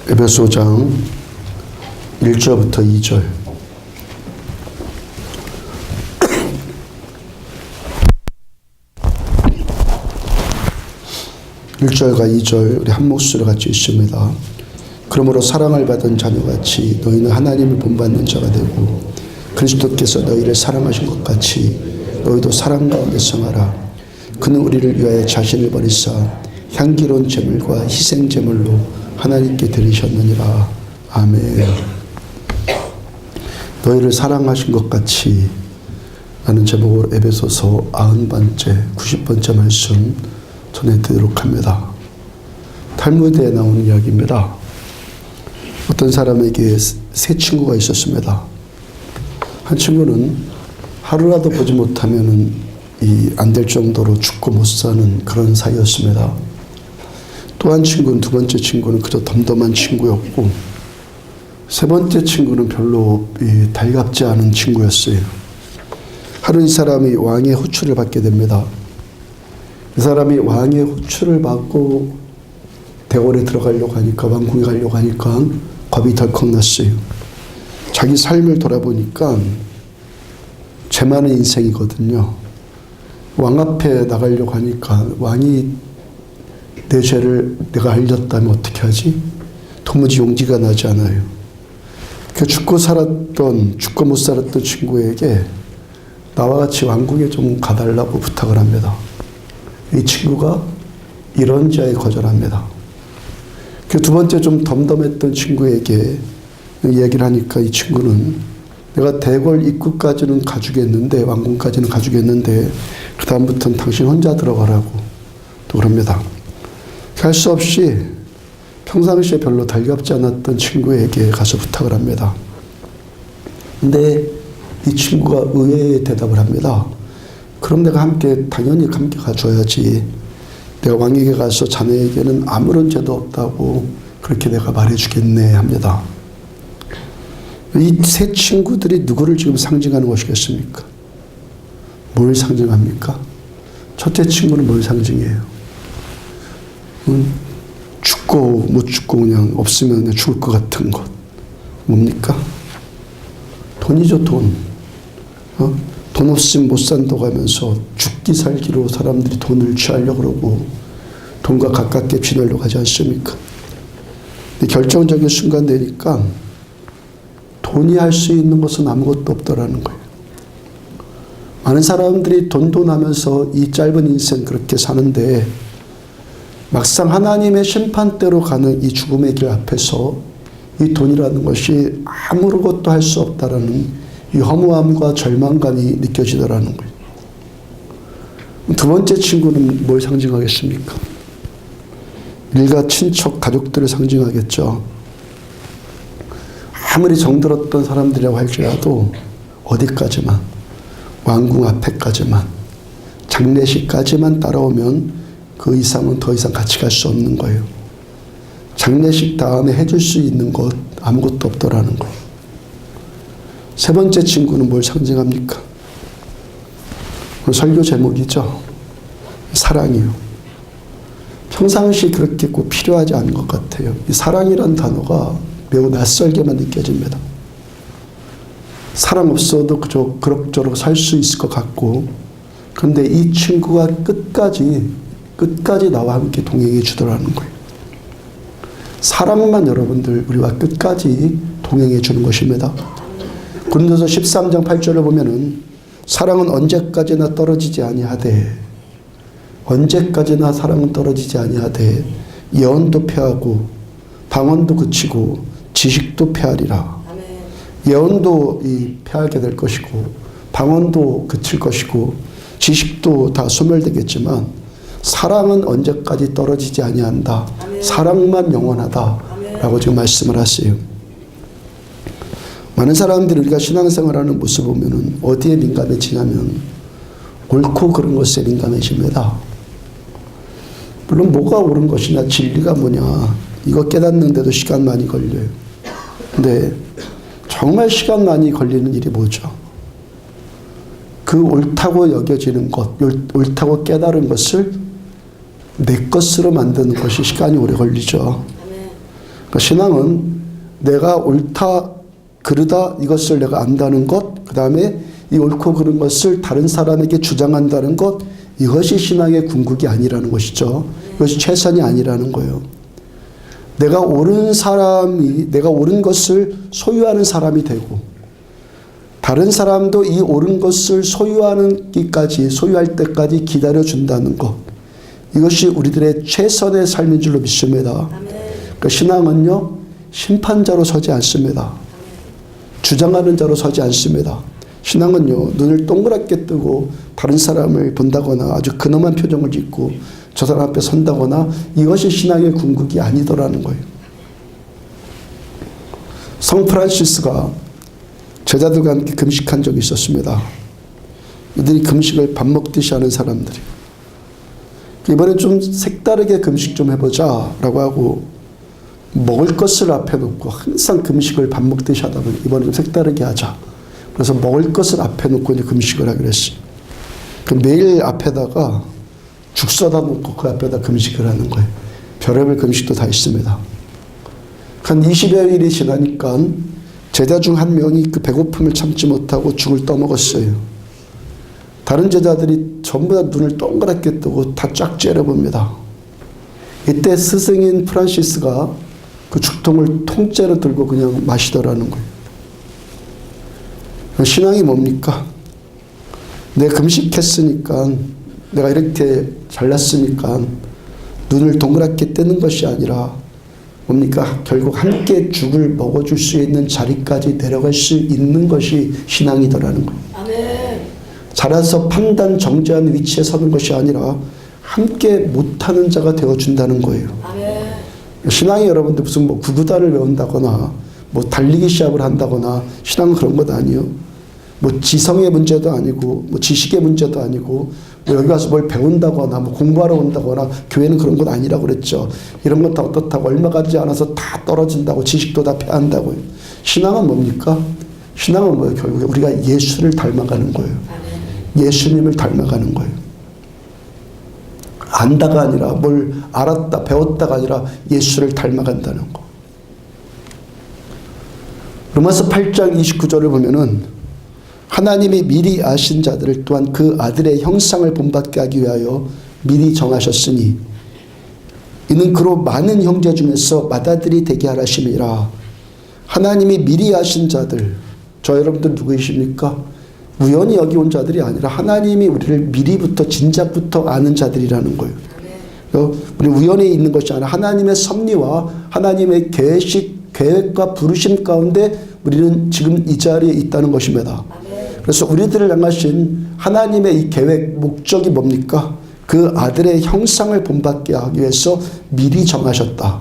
에베소장 1절부터 2절. (1절과) 2절 우리 한 목소리로 같이 읽습니다. 그러므로 사랑을 받은 자녀같이 너희는 하나님을 본받는 자가 되고 그리스도께서 너희를 사랑하신 것 같이 너희도 사랑 가운데 성하라. 그는 우리를 위하여 자신을 버리사 향기로운 제물과 희생 제물로 하나님께 드리셨느니라. 아멘. 너희를 사랑하신 것 같이 라는 제목으로 에베소서 90번째 90번째 말씀 전해드리도록 합니다. 탈무드에 나오는 이야기입니다. 어떤 사람에게 세 친구가 있었습니다. 한 친구는 하루라도 보지 못하면 안 될 정도로 죽고 못 사는 그런 사이였습니다. 또 한 친구는, 두 번째 친구는 그저 덤덤한 친구였고, 세 번째 친구는 별로 달갑지 않은 친구였어요. 하루 이 사람이 왕의 호출을 받게 됩니다. 이 사람이 왕의 호출을 받고 대궐에 들어가려고 하니까, 왕궁에 가려고 하니까 겁이 덜컥 났어요. 자기 삶을 돌아보니까 죄 많은 인생이거든요. 왕 앞에 나가려고 하니까 왕이 내 죄를 내가 알렸다면 어떻게 하지? 도무지 용기가 나지 않아요. 그 죽고 못 살았던 친구에게 나와 같이 왕궁에 좀 가달라고 부탁을 합니다. 이 친구가 이런저에 거절합니다. 그 두 번째 좀 덤덤했던 친구에게 이야기를 하니까 이 친구는 내가 대궐 입구까지는 가주겠는데, 왕궁까지는 가주겠는데 그 다음부터는 당신 혼자 들어가라고 또 그럽니다. 할 수 없이 평상시에 별로 달갑지 않았던 친구에게 가서 부탁을 합니다. 근데 이 친구가 의외의 대답을 합니다. 그럼 내가 당연히 함께 가줘야지. 내가 왕에게 가서 자네에게는 아무런 죄도 없다고 그렇게 내가 말해주겠네 합니다. 이 세 친구들이 누구를 지금 상징하는 것이겠습니까? 뭘 상징합니까? 첫째 친구는 뭘 상징해요? 죽고 못 죽고 그냥 없으면 그냥 죽을 것 같은 것. 뭡니까? 돈이죠, 돈. 돈 없으면 못 산다고 하면서 죽기 살기로 사람들이 돈을 취하려고 그러고 돈과 가깝게 지내려고 하지 않습니까? 근데 결정적인 순간 되니까 돈이 할 수 있는 것은 아무것도 없더라는 거예요. 많은 사람들이 돈돈 하면서 이 짧은 인생 그렇게 사는데 막상 하나님의 심판대로 가는 이 죽음의 길 앞에서 이 돈이라는 것이 아무것도 할 수 없다라는 이 허무함과 절망감이 느껴지더라는 거예요. 두 번째 친구는 뭘 상징하겠습니까? 일가 친척 가족들을 상징하겠죠. 아무리 정들었던 사람들이라고 할지라도 어디까지만, 왕궁 앞에까지만, 장례식까지만 따라오면 그 이상은 더 이상 같이 갈 수 없는 거예요. 장례식 다음에 해줄 수 있는 것 아무것도 없더라는 거예요. 세 번째 친구는 뭘 상징합니까? 오늘 설교 제목이죠. 사랑이요. 평상시 그렇게 꼭 필요하지 않은 것 같아요. 이 사랑이란 단어가 매우 낯설게만 느껴집니다. 사랑 없어도 그저 그럭저럭 살 수 있을 것 같고, 그런데 이 친구가 끝까지 나와 함께 동행해 주더라는 거예요. 사랑만 여러분들 우리와 끝까지 동행해 주는 것입니다. 고린도서 13장 8절을 보면은 사랑은 언제까지나 떨어지지 아니하되, 언제까지나 사랑은 떨어지지 아니하되 예언도 패하고 방언도 그치고 지식도 패하리라. 예언도 패하게 될 것이고 방언도 그칠 것이고 지식도 다 소멸되겠지만 사랑은 언제까지 떨어지지 아니한다. 사랑만 영원하다라고 지금 말씀을 하세요. 많은 사람들이 우리가 신앙생활하는 모습 보면은 어디에 민감해지냐면 옳고 그른 것에 민감해집니다. 물론 뭐가 옳은 것이냐, 진리가 뭐냐, 이거 깨닫는데도 시간 많이 걸려요. 근데 정말 시간 많이 걸리는 일이 뭐죠? 그 옳다고 여겨지는 것, 옳다고 깨달은 것을 내 것으로 만드는 것이 시간이 오래 걸리죠. 신앙은 내가 옳다 그르다 이것을 내가 안다는 것, 그 다음에 이 옳고 그른 것을 다른 사람에게 주장한다는 것, 이것이 신앙의 궁극이 아니라는 것이죠. 이것이 최선이 아니라는 거예요. 내가 옳은 사람이 내가 옳은 것을 소유하는 사람이 되고 다른 사람도 이 옳은 것을 소유할 때까지 기다려준다는 것, 이것이 우리들의 최선의 삶인 줄로 믿습니다. 그러니까 신앙은요, 심판자로 서지 않습니다. 주장하는 자로 서지 않습니다. 신앙은요, 눈을 동그랗게 뜨고 다른 사람을 본다거나 아주 근엄한 표정을 짓고 저 사람 앞에 선다거나, 이것이 신앙의 궁극이 아니더라는 거예요. 성 프란시스가 제자들과 함께 금식한 적이 있었습니다. 이들이 금식을 밥 먹듯이 하는 사람들이, 이번에 좀 색다르게 금식 좀 해보자 라고 하고 먹을 것을 앞에 놓고, 항상 금식을 밥 먹듯이 하다 보니 이번에 좀 색다르게 하자. 그래서 먹을 것을 앞에 놓고 이제 금식을 하기로 했어요. 매일 앞에다가 죽 써다 놓고 그 앞에다 금식을 하는 거예요. 별의별 금식도 다 있습니다. 한 20여 일이 지나니까 제자 중 한 명이 그 배고픔을 참지 못하고 죽을 떠먹었어요. 다른 제자들이 전부 다 눈을 동그랗게 뜨고 다 쫙 째려봅니다. 이때 스승인 프란시스가 그 죽통을 통째로 들고 그냥 마시더라는 거예요. 신앙이 뭡니까? 내가 금식했으니까, 내가 이렇게 잘났으니까 눈을 동그랗게 뜨는 것이 아니라 뭡니까? 결국 함께 죽을 먹어줄 수 있는 자리까지 내려갈 수 있는 것이 신앙이더라는 거예요. 아멘. 자라서 판단 정죄한 위치에 서는 것이 아니라 함께 못하는 자가 되어준다는 거예요. 아멘. 신앙이 여러분들 무슨 뭐 구구단을 외운다거나 뭐 달리기 시합을 한다거나, 신앙은 그런 것 아니에요. 뭐 지성의 문제도 아니고 뭐 지식의 문제도 아니고 뭐 여기 가서 뭘 배운다거나 뭐 공부하러 온다거나, 교회는 그런 것 아니라고 그랬죠. 이런 것 다 어떻다고, 얼마 가지 않아서 다 떨어진다고, 지식도 다 패한다고요. 신앙은 뭡니까? 신앙은 뭐예요? 결국에 우리가 예수를 닮아가는 거예요. 예수님을 닮아가는 거예요. 안다가 아니라, 뭘 알았다 배웠다가 아니라 예수를 닮아간다는 거. 로마서 8장 29절을 보면은 하나님이 미리 아신 자들을 또한 그 아들의 형상을 본받게 하기 위하여 미리 정하셨으니 이는 그로 많은 형제 중에서 맏아들이 되게 하라심이라. 하나님이 미리 아신 자들, 저 여러분들 누구이십니까? 우연히 여기 온 자들이 아니라 하나님이 우리를 미리부터 진작부터 아는 자들이라는 거예요. 우리 우연히 있는 것이 아니라 하나님의 섭리와 하나님의 계획과 부르심 가운데 우리는 지금 이 자리에 있다는 것입니다. 그래서 우리들을 향하신 하나님의 이 계획, 목적이 뭡니까? 그 아들의 형상을 본받게 하기 위해서 미리 정하셨다.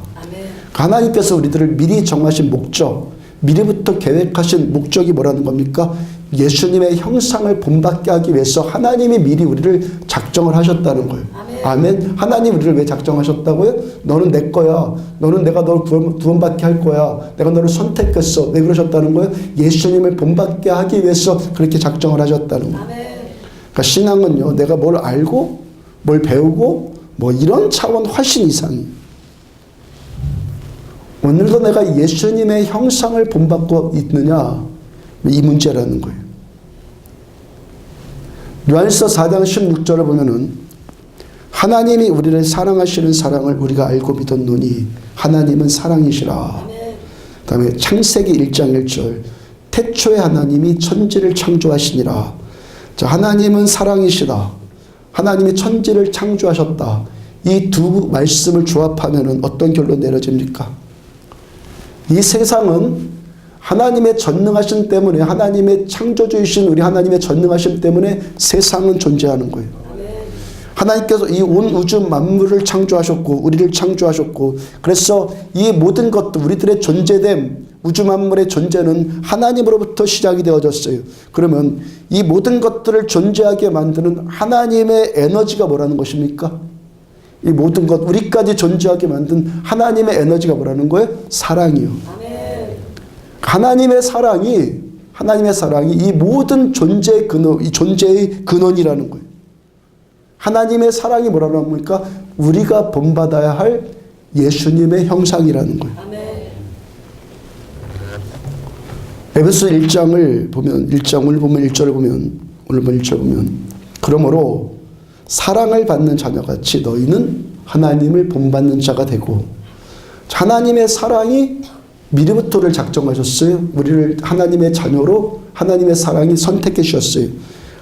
하나님께서 우리들을 미리 정하신 목적, 미리부터 계획하신 목적이 뭐라는 겁니까? 예수님의 형상을 본받게 하기 위해서 하나님이 미리 우리를 작정을 하셨다는 거예요. 아멘. 하나님 우리를 왜 작정하셨다고요? 너는 내 거야. 너는 내가 너를 구원받게 할 거야. 내가 너를 선택했어. 왜 그러셨다는 거예요? 예수님을 본받게 하기 위해서 그렇게 작정을 하셨다는 거예요. 그러니까 신앙은요, 내가 뭘 알고 뭘 배우고 뭐 이런 차원 훨씬 이상이에요. 오늘도 내가 예수님의 형상을 본받고 있느냐, 이 문제라는 거예요. 요한일서 4장 16절을 보면은 하나님이 우리를 사랑하시는 사랑을 우리가 알고 믿었노니 하나님은 사랑이시라. 그 다음에 창세기 1장 1절 태초에 하나님이 천지를 창조하시니라. 자, 하나님은 사랑이시다. 하나님이 천지를 창조하셨다. 이 두 말씀을 조합하면 어떤 결론 내려집니까? 이 세상은 하나님의 전능하심 때문에, 하나님의 창조주이신 우리 하나님의 전능하심 때문에 세상은 존재하는 거예요. 하나님께서 이 온 우주 만물을 창조하셨고 우리를 창조하셨고, 그래서 이 모든 것도 우리들의 존재됨, 우주 만물의 존재는 하나님으로부터 시작이 되어졌어요. 그러면 이 모든 것들을 존재하게 만드는 하나님의 에너지가 뭐라는 것입니까? 이 모든 것, 우리까지 존재하게 만든 하나님의 에너지가 뭐라는 거예요? 사랑이요. 하나님의 사랑이 이 모든 존재의 근원, 이 존재의 근원이라는 거예요. 하나님의 사랑이 뭐라는 겁니까? 우리가 본받아야 할 예수님의 형상이라는 거예요. 에베소 1장을 보면, 오늘 보면 1절을 보면, 그러므로 사랑을 받는 자녀같이 너희는 하나님을 본받는 자가 되고, 하나님의 사랑이 미리부터를 작정하셨어요. 우리를 하나님의 자녀로 하나님의 사랑이 선택해 주셨어요.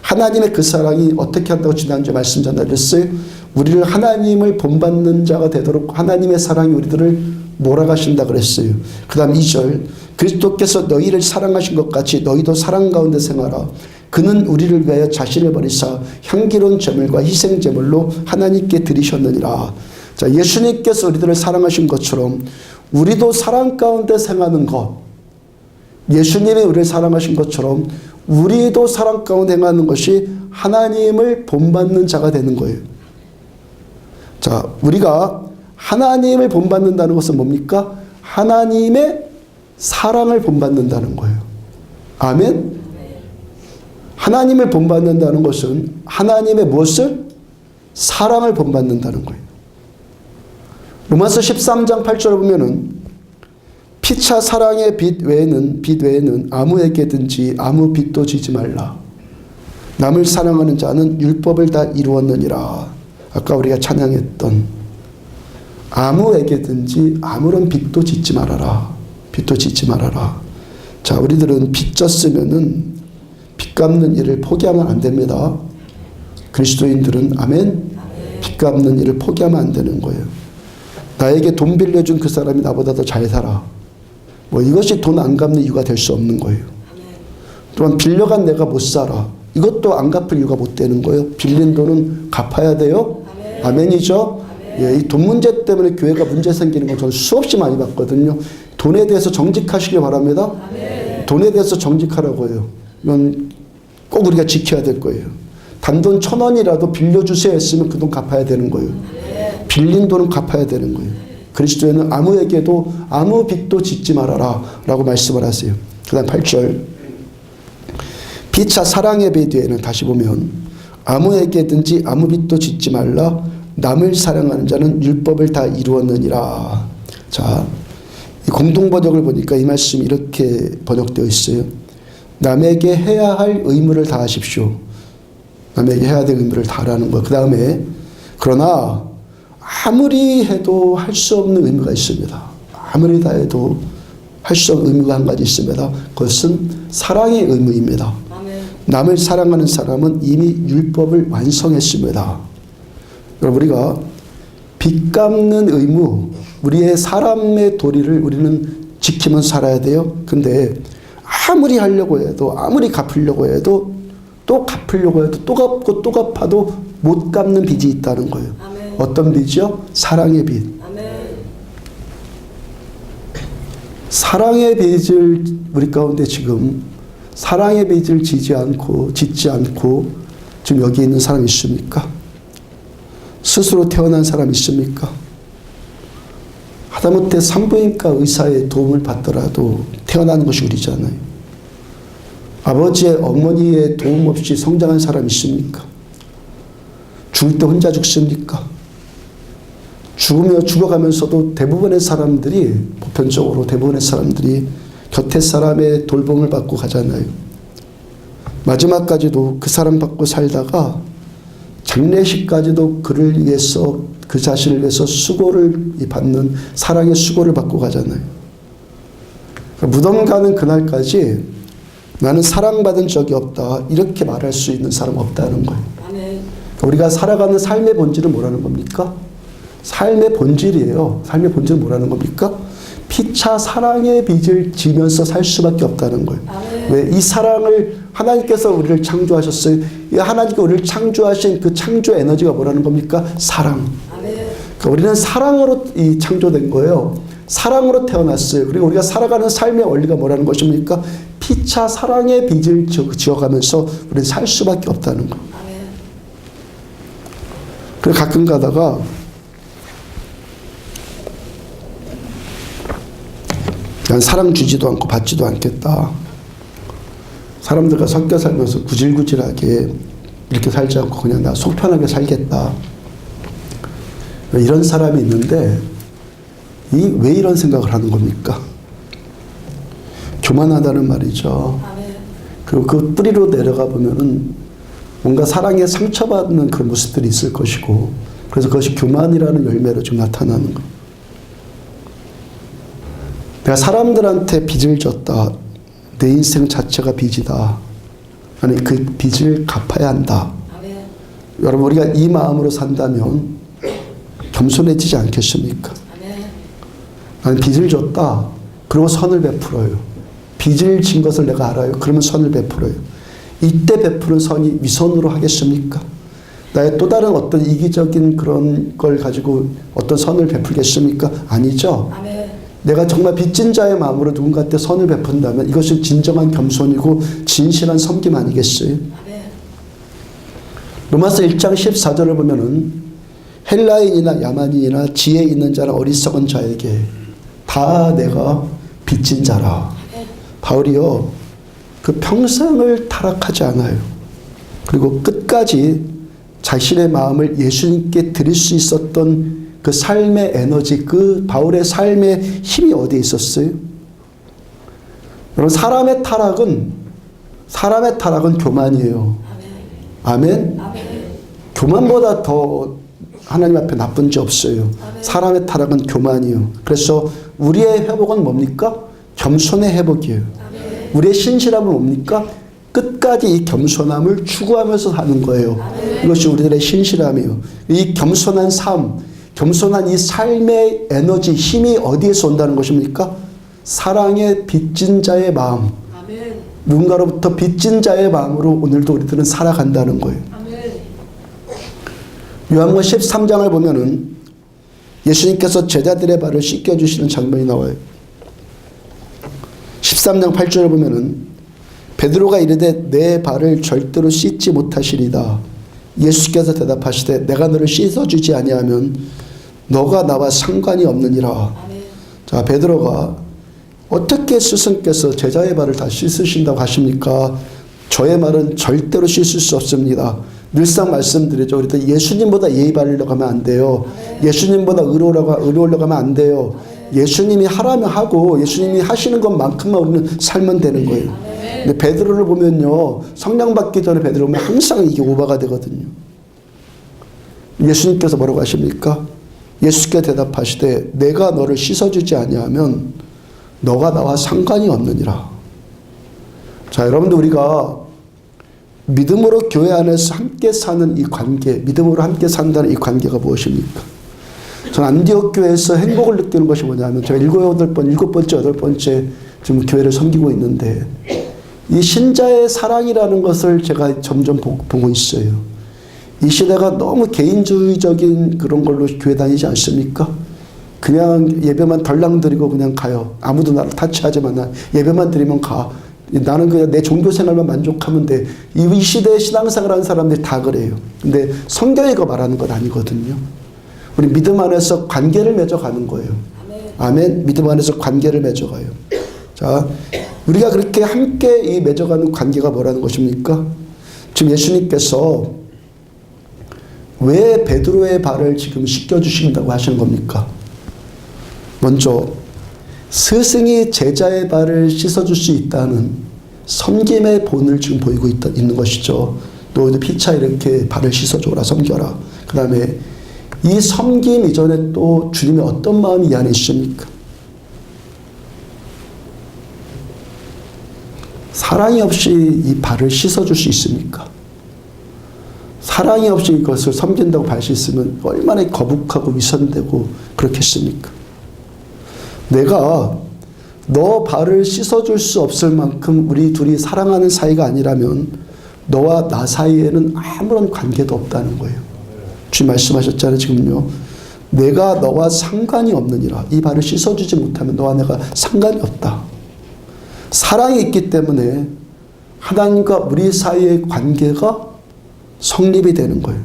하나님의 그 사랑이 어떻게 한다고 지난주에 말씀 전달했어요. 우리를 하나님을 본받는 자가 되도록 하나님의 사랑이 우리들을 몰아가신다 그랬어요. 그 다음 2절, 그리스도께서 너희를 사랑하신 것 같이 너희도 사랑 가운데 생활하라. 그는 우리를 위하여 자신을 버리사 향기로운 제물과 희생 제물로 하나님께 드리셨느니라. 자, 예수님께서 우리들을 사랑하신 것처럼 우리도 사랑 가운데 행하는 것, 예수님이 우리를 사랑하신 것처럼 우리도 사랑 가운데 행하는 것이 하나님을 본받는 자가 되는 거예요. 자, 우리가 하나님을 본받는다는 것은 뭡니까? 하나님의 사랑을 본받는다는 거예요. 아멘? 하나님을 본받는다는 것은 하나님의 무엇을? 사랑을 본받는다는 거예요. 로마서 13장 8절을 보면은 피차 사랑의 빛 외에는 아무에게든지 아무 빚도 지지 말라. 남을 사랑하는 자는 율법을 다 이루었느니라. 아까 우리가 찬양했던 아무에게든지 아무런 빚도 짓지 말아라. 빚도 짓지 말아라. 자, 우리들은 빚 졌으면은 빚 갚는 일을 포기하면 안 됩니다. 그리스도인들은 아멘. 빚 갚는 일을 포기하면 안 되는 거예요. 나에게 돈 빌려준 그 사람이 나보다 더 잘 살아. 뭐 이것이 돈 안 갚는 이유가 될 수 없는 거예요. 또한 빌려간 내가 못 살아. 이것도 안 갚을 이유가 못 되는 거예요. 빌린 돈은 갚아야 돼요. 아멘이죠. 예, 이 돈 문제 때문에 교회가 문제 생기는 건 저는 수없이 많이 봤거든요. 돈에 대해서 정직하시길 바랍니다. 돈에 대해서 정직하라고 해요. 이건 꼭 우리가 지켜야 될 거예요. 단돈 1,000원이라도 빌려주세요 했으면 그 돈 갚아야 되는 거예요. 빌린 돈은 갚아야 되는 거예요. 그리스도에는 아무에게도 아무 빚도 짓지 말아라 라고 말씀을 하세요. 그 다음 8절, 피차 사랑의 배 뒤에는 다시 보면 아무에게든지 아무 빚도 짓지 말라. 남을 사랑하는 자는 율법을 다 이루었느니라. 자, 이 공동번역을 보니까 이 말씀이 이렇게 번역되어 있어요. 남에게 해야 할 의무를 다하십시오. 남에게 해야 될 의무를 다하라는 거예요. 그 다음에 그러나 아무리 해도 할 수 없는 의무가 있습니다. 아무리 다 해도 할 수 없는 의무가 한 가지 있습니다. 그것은 사랑의 의무입니다. 남을 사랑하는 사람은 이미 율법을 완성했습니다. 여러분, 우리가 빚 갚는 의무, 우리의 사람의 도리를 우리는 지키면서 살아야 돼요. 근데 아무리 하려고 해도, 아무리 갚으려고 해도, 또 갚으려고 해도, 또 갚고 또 갚아도 못 갚는 빚이 있다는 거예요. 아멘. 어떤 빚이요? 사랑의 빚. 아멘. 사랑의 빚을 우리 가운데 지금 사랑의 빚을 짓지 않고 지금 여기 있는 사람 있습니까? 스스로 태어난 사람 있습니까? 하다못해 산부인과 의사의 도움을 받더라도 태어나는 것이 우리잖아요. 아버지의 어머니의 도움 없이 성장한 사람 있습니까? 죽을 때 혼자 죽습니까? 죽어가면서도 대부분의 사람들이, 보편적으로 대부분의 사람들이 곁에 사람의 돌봄을 받고 가잖아요. 마지막까지도 그 사람 받고 살다가 장례식까지도 그를 위해서, 그 자신을 위해서 수고를 받는 사랑의 수고를 받고 가잖아요. 무덤 가는 그날까지 나는 사랑받은 적이 없다, 이렇게 말할 수 있는 사람 없다는 거예요. 우리가 살아가는 삶의 본질은 뭐라는 겁니까? 삶의 본질이에요. 삶의 본질은 뭐라는 겁니까? 피차 사랑의 빚을 지면서 살 수밖에 없다는 거예요. 왜? 이 사랑을 하나님께서 우리를 창조하셨어요. 하나님께서 우리를 창조하신 그 창조 에너지가 뭐라는 겁니까? 사랑. 그러니까 우리는 사랑으로 창조된 거예요. 사랑으로 태어났어요. 그리고 우리가 살아가는 삶의 원리가 뭐라는 것입니까? 피차 사랑의 빚을 지어가면서 우리는 살 수밖에 없다는 거예요. 그리고 가끔 가다가 난 사랑 주지도 않고 받지도 않겠다. 사람들과 섞여 살면서 구질구질하게 이렇게 살지 않고 그냥 나 속 편하게 살겠다. 이런 사람이 있는데 왜 이런 생각을 하는 겁니까? 교만하다는 말이죠. 아멘. 그리고 그 뿌리로 내려가 보면은 뭔가 사랑에 상처받는 그런 모습들이 있을 것이고, 그래서 그것이 교만이라는 열매로 좀 나타나는 거. 내가 사람들한테 빚을 졌다. 내 인생 자체가 빚이다. 아니, 그 빚을 갚아야 한다. 아멘. 여러분, 우리가 이 마음으로 산다면 겸손해지지 않겠습니까? 아멘. 나는 빚을 졌다. 그리고 선을 베풀어요. 빚을 진 것을 내가 알아요. 그러면 선을 베풀어요. 이때 베푸는 선이 위선으로 하겠습니까? 나의 또 다른 어떤 이기적인 그런 걸 가지고 어떤 선을 베풀겠습니까? 아니죠. 아멘. 내가 정말 빚진 자의 마음으로 누군가한테 선을 베푼다면 이것이 진정한 겸손이고 진실한 섬김 아니겠어요? 아멘. 로마서 1장 14절을 보면은 헬라인이나 야만인이나 지혜 있는 자나 어리석은 자에게 다 내가 빚진 자라. 아멘. 바울이요, 그 평생을 타락하지 않아요. 그리고 끝까지 자신의 마음을 예수님께 드릴 수 있었던 그 삶의 에너지, 그 바울의 삶의 힘이 어디에 있었어요? 여러분, 사람의 타락은 교만이에요. 아멘? 아멘. 교만보다 더 하나님 앞에 나쁜 지 없어요. 아멘. 사람의 타락은 교만이에요. 그래서 우리의 회복은 뭡니까? 겸손의 회복이에요. 아멘. 우리의 신실함은 뭡니까? 끝까지 이 겸손함을 추구하면서 사는 거예요. 아멘. 이것이 우리들의 신실함이에요. 이 겸손한 삶, 겸손한 이 삶의 에너지, 힘이 어디에서 온다는 것입니까? 사랑의 빚진 자의 마음, 아멘. 누군가로부터 빚진 자의 마음으로 오늘도 우리들은 살아간다는 거예요. 아멘. 요한복음 13장을 보면은 예수님께서 제자들의 발을 씻겨주시는 장면이 나와요. 13장 8절을 보면은 베드로가 이르되 내 발을 절대로 씻지 못하시리다. 예수께서 대답하시되 내가 너를 씻어주지 아니하면 너가 나와 상관이 없느니라. 아멘. 자, 베드로가 어떻게 스승께서 제자의 발을 다 씻으신다고 하십니까? 저의 말은 절대로 씻을 수 없습니다. 늘상 말씀드리죠. 우리도 예수님보다 예의 바르려고 하면 안 돼요. 예수님보다 의로우려고 하면 안 돼요. 예수님이 하라면 하고 예수님이 하시는 것만큼만 우리는 살면 되는 거예요. 근데 베드로를 보면요, 성령 받기 전에 베드로 보면 항상 이게 오바가 되거든요. 예수님께서 뭐라고 하십니까? 예수께 대답하시되 내가 너를 씻어주지 아니하면 너가 나와 상관이 없느니라. 자, 여러분들, 우리가 믿음으로 교회 안에서 함께 사는 이 관계, 믿음으로 함께 산다는 이 관계가 무엇입니까? 전 안디옥 교회에서 행복을 느끼는 것이 뭐냐면, 제가 7번째, 8번째 지금 교회를 섬기고 있는데, 이 신자의 사랑이라는 것을 제가 점점 보고 있어요. 이 시대가 너무 개인주의적인 그런 걸로 교회 다니지 않습니까? 그냥 예배만 덜랑 드리고 그냥 가요. 아무도 나를 타치하지 마. 예배만 드리면 가. 나는 그냥 내 종교 생활만 만족하면 돼. 이 시대에 신앙생활하는 사람들이 다 그래요. 근데 성경이 그 말하는 건 아니거든요. 우리 믿음 안에서 관계를 맺어가는 거예요. 아멘. 믿음 안에서 관계를 맺어가요. 자, 우리가 그렇게 함께 이 맺어가는 관계가 뭐라는 것입니까? 지금 예수님께서 왜 베드로의 발을 지금 씻겨주신다고 하시는 겁니까? 먼저 스승이 제자의 발을 씻어줄 수 있다는 섬김의 본을 지금 보이고 있는 것이죠. 너희도 피차 이렇게 발을 씻어줘라, 섬겨라. 그 다음에 이 섬김 이전에 또 주님의 어떤 마음이 이 안에 있습니까? 사랑이 없이 이 발을 씻어줄 수 있습니까? 사랑이 없이 이것을 섬긴다고 발 씻으면 얼마나 거북하고 위선되고 그렇겠습니까? 내가 너 발을 씻어줄 수 없을 만큼 우리 둘이 사랑하는 사이가 아니라면 너와 나 사이에는 아무런 관계도 없다는 거예요. 주님 말씀하셨잖아요. 지금요. 내가 너와 상관이 없느니라. 이 발을 씻어주지 못하면 너와 내가 상관이 없다. 사랑이 있기 때문에 하나님과 우리 사이의 관계가 성립이 되는 거예요.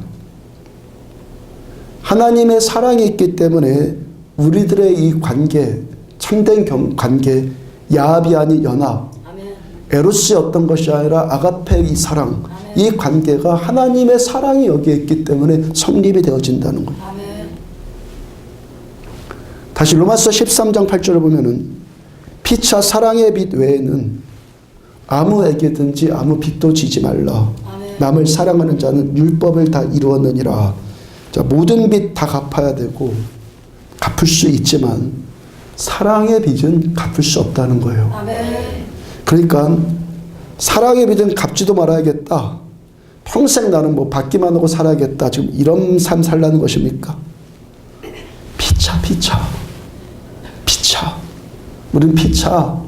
하나님의 사랑이 있기 때문에 우리들의 이 관계, 참된 관계, 야합이 아닌 연합, 아멘. 에로스의 어떤 것이 아니라 아가페의 이 사랑, 아멘. 이 관계가 하나님의 사랑이 여기에 있기 때문에 성립이 되어진다는 거예요. 아멘. 다시 로마서 13장 8절을 보면은 피차 사랑의 빛 외에는 아무에게든지 아무 빚도 지지 말라. 아멘. 남을 사랑하는 자는 율법을 다 이루었느니라. 자, 모든 빚 다 갚아야 되고 갚을 수 있지만 사랑의 빚은 갚을 수 없다는 거예요. 아멘. 그러니까 사랑의 빚은 갚지도 말아야겠다. 평생 나는 뭐 받기만 하고 살아야겠다. 지금 이런 삶 살라는 것입니까? 피차. 우리는 피차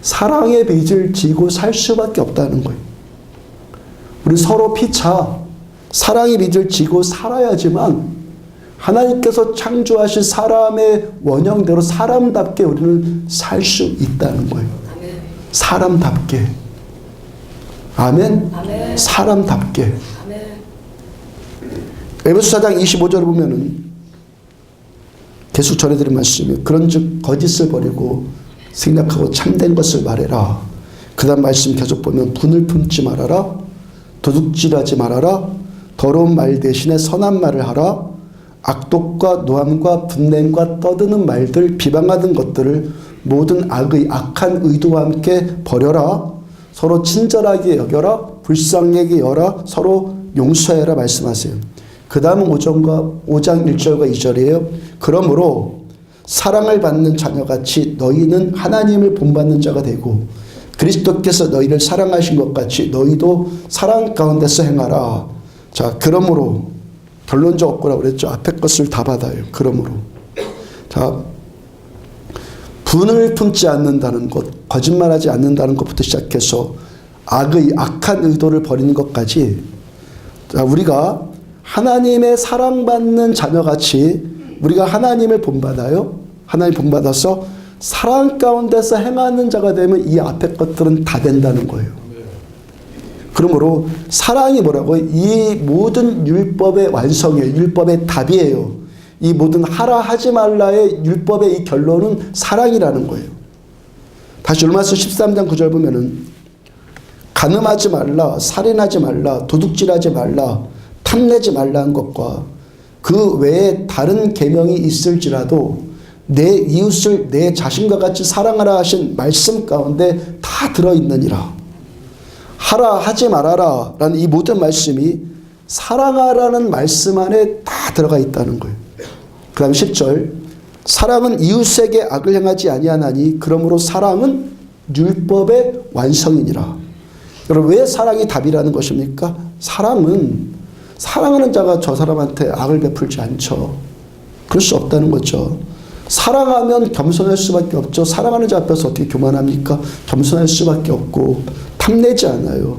사랑의 빚을 지고 살 수밖에 없다는 거예요. 우리 서로 피차 사랑의 빚을 지고 살아야지만 하나님께서 창조하신 사람의 원형대로 사람답게 우리는 살 수 있다는 거예요. 아멘. 사람답게. 아멘. 아멘. 사람답게. 아멘. 에베소 4장 25절을 보면은 계속 전해드린 말씀이 그런즉 거짓을 버리고 생략하고 참된 것을 말해라. 그 다음 말씀 계속 보면 분을 품지 말아라. 도둑질하지 말아라. 더러운 말 대신에 선한 말을 하라. 악독과 노함과 분냄과 떠드는 말들 비방하는 것들을 모든 악한 의도와 함께 버려라. 서로 친절하게 여겨라. 불쌍하게 여라. 서로 용서해라 말씀하세요. 그 다음은 5장 1절과 2절이에요. 그러므로 사랑을 받는 자녀같이 너희는 하나님을 본받는 자가 되고 그리스도께서 너희를 사랑하신 것 같이 너희도 사랑 가운데서 행하라. 자, 그러므로 결론적 없고라고 그랬죠. 앞에 것을 다 받아요. 그러므로. 자, 분을 품지 않는다는 것, 거짓말하지 않는다는 것부터 시작해서 악한 의도를 버리는 것까지 자, 우리가 하나님의 사랑받는 자녀같이 우리가 하나님을 본받아요. 하나님 본받아서 사랑 가운데서 행하는 자가 되면 이 앞에 것들은 다 된다는 거예요. 그러므로 사랑이 뭐라고요? 이 모든 율법의 완성이에요. 율법의 답이에요. 이 모든 하라 하지 말라의 율법의 이 결론은 사랑이라는 거예요. 다시 로마서 13장 9절 보면은 간음하지 말라, 살인하지 말라, 도둑질하지 말라, 탐내지 말라는 것과 그 외에 다른 계명이 있을지라도 내 이웃을 내 자신과 같이 사랑하라 하신 말씀 가운데 다 들어있느니라. 하라 하지 말아라 라는 이 모든 말씀이 사랑하라는 말씀 안에 다 들어가 있다는 거예요. 그 다음 10절 사랑은 이웃에게 악을 행하지 아니하나니 그러므로 사랑은 율법의 완성이니라. 여러분 왜 사랑이 답이라는 것입니까? 사랑하는 자가 저 사람한테 악을 베풀지 않죠. 그럴 수 없다는 거죠. 사랑하면 겸손할 수밖에 없죠. 사랑하는 자 앞에서 어떻게 교만합니까? 겸손할 수밖에 없고 탐내지 않아요.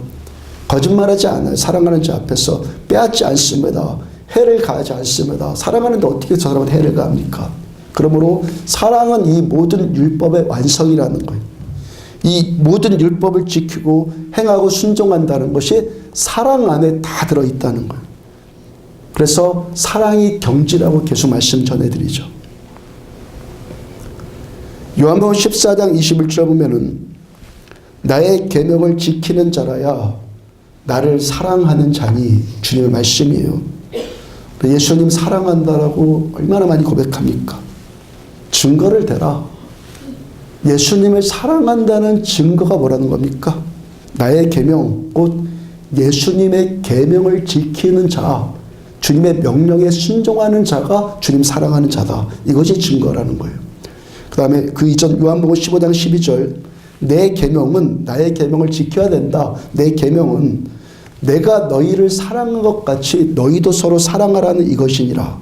거짓말하지 않아요. 사랑하는 자 앞에서 빼앗지 않습니다. 해를 가하지 않습니다. 사랑하는데 어떻게 저 사람한테 해를 가합니까? 그러므로 사랑은 이 모든 율법의 완성이라는 거예요. 이 모든 율법을 지키고 행하고 순종한다는 것이 사랑 안에 다 들어있다는 거예요. 그래서 사랑이 경지라고 계속 말씀 전해드리죠. 요한복음 14장 21절 보면은 나의 계명을 지키는 자라야 나를 사랑하는 자니 주님의 말씀이에요. 예수님 사랑한다라고 얼마나 많이 고백합니까? 증거를 대라. 예수님을 사랑한다는 증거가 뭐라는 겁니까? 나의 계명, 곧 예수님의 계명을 지키는 자, 주님의 명령에 순종하는 자가 주님 사랑하는 자다. 이것이 증거라는 거예요. 그 다음에 그 이전 요한복음 15장 12절 내 계명은 나의 계명을 지켜야 된다. 내 계명은 내가 너희를 사랑한 것 같이 너희도 서로 사랑하라는 이것이니라.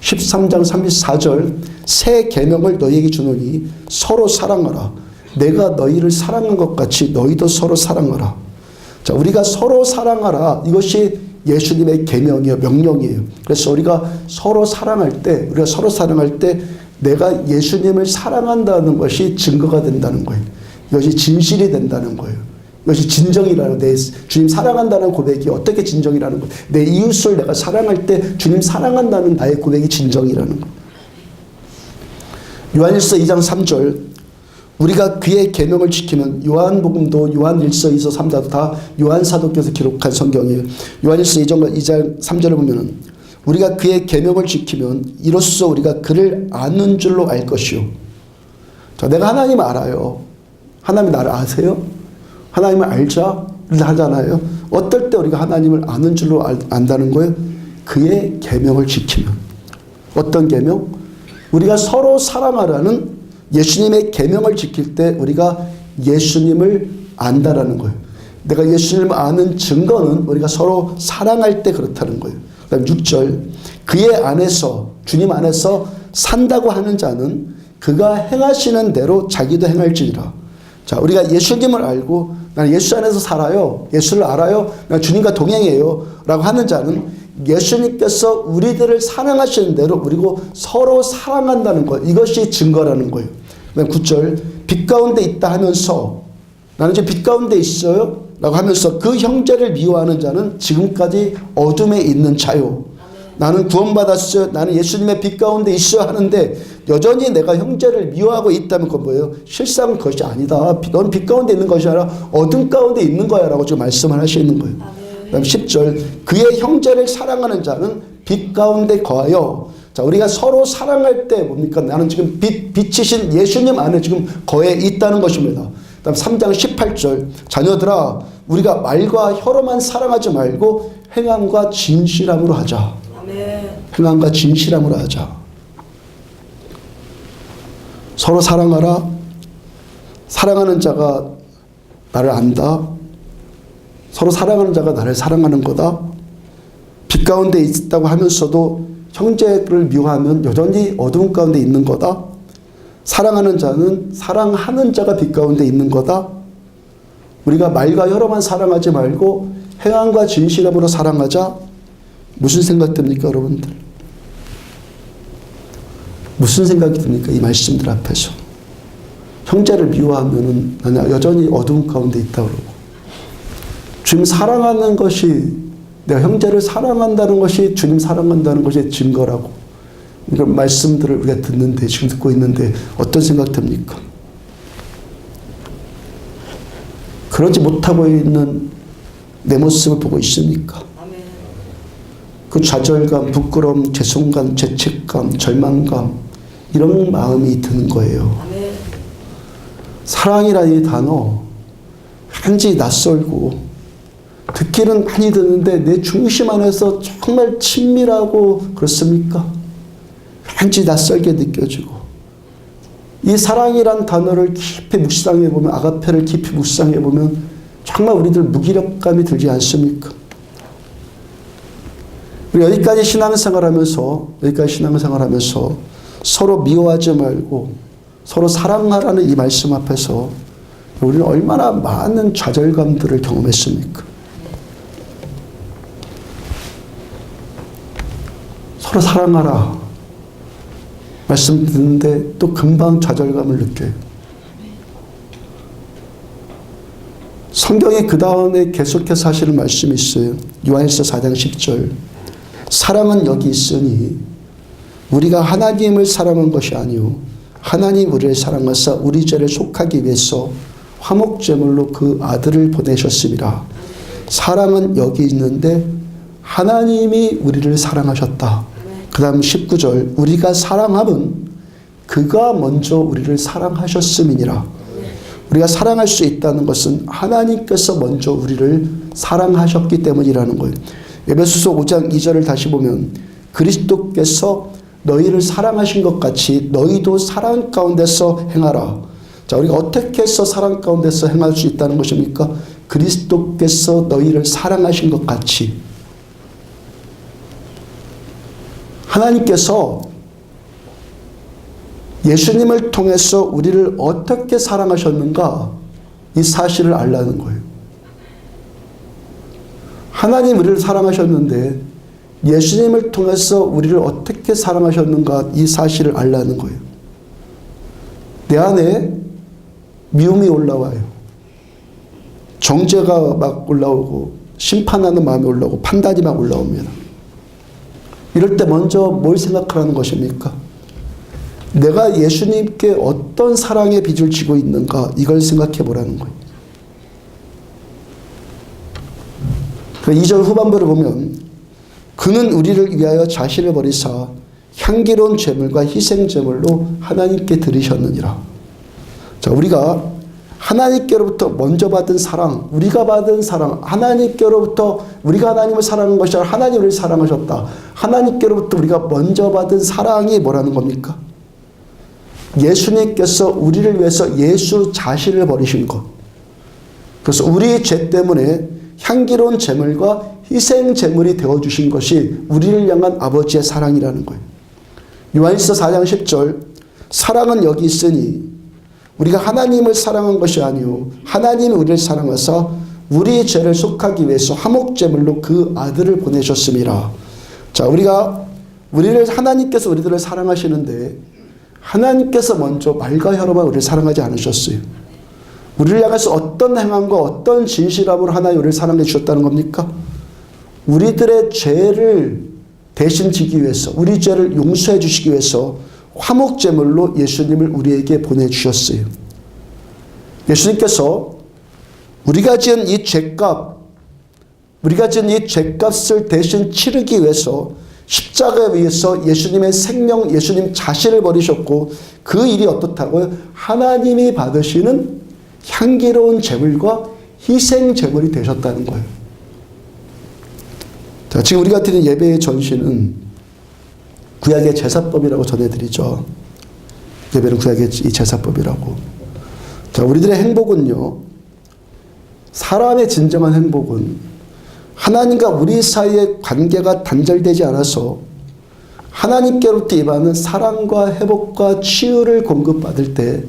13장 34절 새 계명을 너희에게 주노니 서로 사랑하라. 내가 너희를 사랑한 것 같이 너희도 서로 사랑하라. 자, 우리가 서로 사랑하라. 이것이 예수님의 계명이에요. 명령이에요. 그래서 우리가 서로 사랑할 때 내가 예수님을 사랑한다는 것이 증거가 된다는 거예요. 이것이 진실이 된다는 거예요. 이것이 진정이라는 내 주님 사랑한다는 고백이 어떻게 진정이라는 거예요. 내 이웃을 내가 사랑할 때 주님 사랑한다는 나의 고백이 진정이라는 거예요. 요한일서 2장 3절 우리가 그의 계명을 지키면 요한복음도 요한일서 2서 3사도 다 요한사도께서 기록한 성경이에요. 요한일서 2장 3절을 보면은 우리가 그의 계명을 지키면 이로써 우리가 그를 아는 줄로 알 것이요. 자, 자, 내가 하나님 알아요. 하나님 나를 아세요? 하나님을 알자 하잖아요. 어떨 때 우리가 하나님을 아는 줄로 안다는 거예요? 그의 계명을 지키면. 어떤 계명? 우리가 서로 사랑하라는 예수님의 계명을 지킬 때 우리가 예수님을 안다라는 거예요. 내가 예수님을 아는 증거는 우리가 서로 사랑할 때 그렇다는 거예요. 그다음 6절, 그의 안에서, 주님 안에서 산다고 하는 자는 그가 행하시는 대로 자기도 행할지니라. 자, 우리가 예수님을 알고 나는 예수 안에서 살아요. 예수를 알아요. 난 주님과 동행해요. 라고 하는 자는 예수님께서 우리들을 사랑하시는 대로 그리고 서로 사랑한다는 것. 이것이 증거라는 거예요. 그다음 9절, 빛 가운데 있다 하면서 나는 이제 빛 가운데 있어요. 라고 하면서 그 형제를 미워하는 자는 지금까지 어둠에 있는 자요. 나는 구원받았어요. 나는 예수님의 빛 가운데 있어야 하는데 여전히 내가 형제를 미워하고 있다면 그건 뭐예요? 실상은 그것이 아니다. 넌 빛 가운데 있는 것이 아니라 어둠 가운데 있는 거야 라고 지금 말씀을 하시는 거예요. 그 다음 10절, 그의 형제를 사랑하는 자는 빛 가운데 거하여. 자, 우리가 서로 사랑할 때 뭡니까? 나는 지금 빛이신 예수님 안에 지금 거해 있다는 것입니다. 그 다음 3장 18절, 자녀들아 우리가 말과 혀로만 사랑하지 말고 행함과 진실함으로 하자. 행함과 진실함으로 하자. 서로 사랑하라. 사랑하는 자가 나를 안다. 서로 사랑하는 자가 나를 사랑하는 거다. 빛 가운데 있다고 하면서도 형제를 미워하면 여전히 어두운 가운데 있는 거다. 사랑하는 자는 사랑하는 자가 빛 가운데 있는 거다. 우리가 말과 혀로만 사랑하지 말고 행함과 진실함으로 사랑하자. 무슨 생각 듭니까, 여러분들? 무슨 생각이 듭니까, 이 말씀들 앞에서? 형제를 미워하면은 나는 여전히 어두운 가운데 있다 그러고, 주님 사랑하는 것이, 내가 형제를 사랑한다는 것이 주님 사랑한다는 것의 증거라고, 이런 말씀들을 우리가 듣는데, 지금 듣고 있는데 어떤 생각 듭니까? 그러지 못하고 있는 내 모습을 보고 있습니까? 그 좌절감, 부끄러움, 죄송감, 죄책감, 절망감, 이런 마음이 드는 거예요. 사랑이라는 이 단어 왠지 낯설고 듣기는 많이 듣는데 내 중심 안에서 정말 친밀하고 그렇습니까? 왠지 낯설게 느껴지고, 이 사랑이란 단어를 깊이 묵상해 보면, 아가페를 깊이 묵상해 보면 정말 우리들 무기력감이 들지 않습니까? 우리 여기까지 신앙생활하면서 서로 미워하지 말고 서로 사랑하라는 이 말씀 앞에서 우리는 얼마나 많은 좌절감들을 경험했습니까? 서로 사랑하라 말씀 듣는데 또 금방 좌절감을 느껴요. 성경에 그 다음에 계속해서 하시는 말씀이 있어요. 요한일서 4장 10절, 사랑은 여기 있으니 우리가 하나님을 사랑한 것이 아니요 하나님 우리를 사랑하사 우리 죄를 속하기 위해서 화목제물로 그 아들을 보내셨습니다. 사랑은 여기 있는데 하나님이 우리를 사랑하셨다. 그 다음 19절, 우리가 사랑함은 그가 먼저 우리를 사랑하셨음이니라. 우리가 사랑할 수 있다는 것은 하나님께서 먼저 우리를 사랑하셨기 때문이라는 거예요. 에베소서 5장 2절을 다시 보면 그리스도께서 너희를 사랑하신 것 같이 너희도 사랑 가운데서 행하라. 자, 우리가 어떻게 해서 사랑 가운데서 행할 수 있다는 것입니까? 그리스도께서 너희를 사랑하신 것 같이. 하나님께서 예수님을 통해서 우리를 어떻게 사랑하셨는가, 이 사실을 알라는 거예요. 하나님 우리를 사랑하셨는데 예수님을 통해서 우리를 어떻게 사랑하셨는가, 이 사실을 알라는 거예요. 내 안에 미움이 올라와요. 정죄가 막 올라오고 심판하는 마음이 올라오고 판단이 막 올라옵니다. 이럴 때 먼저 뭘 생각하라는 것입니까? 내가 예수님께 어떤 사랑의 빚을 지고 있는가, 이걸 생각해 보라는 거예요. 2절 후반부를 보면 그는 우리를 위하여 자신을 버리사 향기로운 제물과 희생 제물로 하나님께 드리셨느니라. 자, 우리가 하나님께로부터 먼저 받은 사랑, 우리가 받은 사랑, 하나님께로부터 우리가 하나님을 사랑한 것이 아니라 하나님이 우리를 사랑하셨다. 하나님께로부터 우리가 먼저 받은 사랑이 뭐라는 겁니까? 예수님께서 우리를 위해서 예수 자신을 버리신 것. 그래서 우리 죄 때문에 향기로운 제물과 희생 제물이 되어주신 것이 우리를 향한 아버지의 사랑이라는 거예요. 요한일서 4장 10절, 사랑은 여기 있으니 우리가 하나님을 사랑한 것이 아니요 하나님이 우리를 사랑하사 우리 죄를 속하기 위해서 화목제물로 그 아들을 보내셨음이라. 자, 하나님께서 우리들을 사랑하시는데 하나님께서 먼저 말과 혀로만 우리를 사랑하지 않으셨어요. 우리를 향해서 어떤 행함과 어떤 진실함으로 하나님 우리를 사랑해 주셨다는 겁니까? 우리들의 죄를 대신 지기 위해서, 우리 죄를 용서해 주시기 위해서 화목제물로 예수님을 우리에게 보내주셨어요. 예수님께서 우리가 지은 이 죄값을 대신 치르기 위해서 십자가에 의해서 예수님의 생명, 예수님 자신을 버리셨고 그 일이 어떻다고요? 하나님이 받으시는 향기로운 제물과 희생 제물이 되셨다는 거예요. 자, 지금 우리가 드리는 예배의 전신은 구약의 제사법이라고 전해드리죠. 예배는 구약의 이 제사법이라고. 자, 우리들의 행복은요, 사람의 진정한 행복은 하나님과 우리 사이의 관계가 단절되지 않아서 하나님께로부터 임하는 사랑과 회복과 치유를 공급받을 때,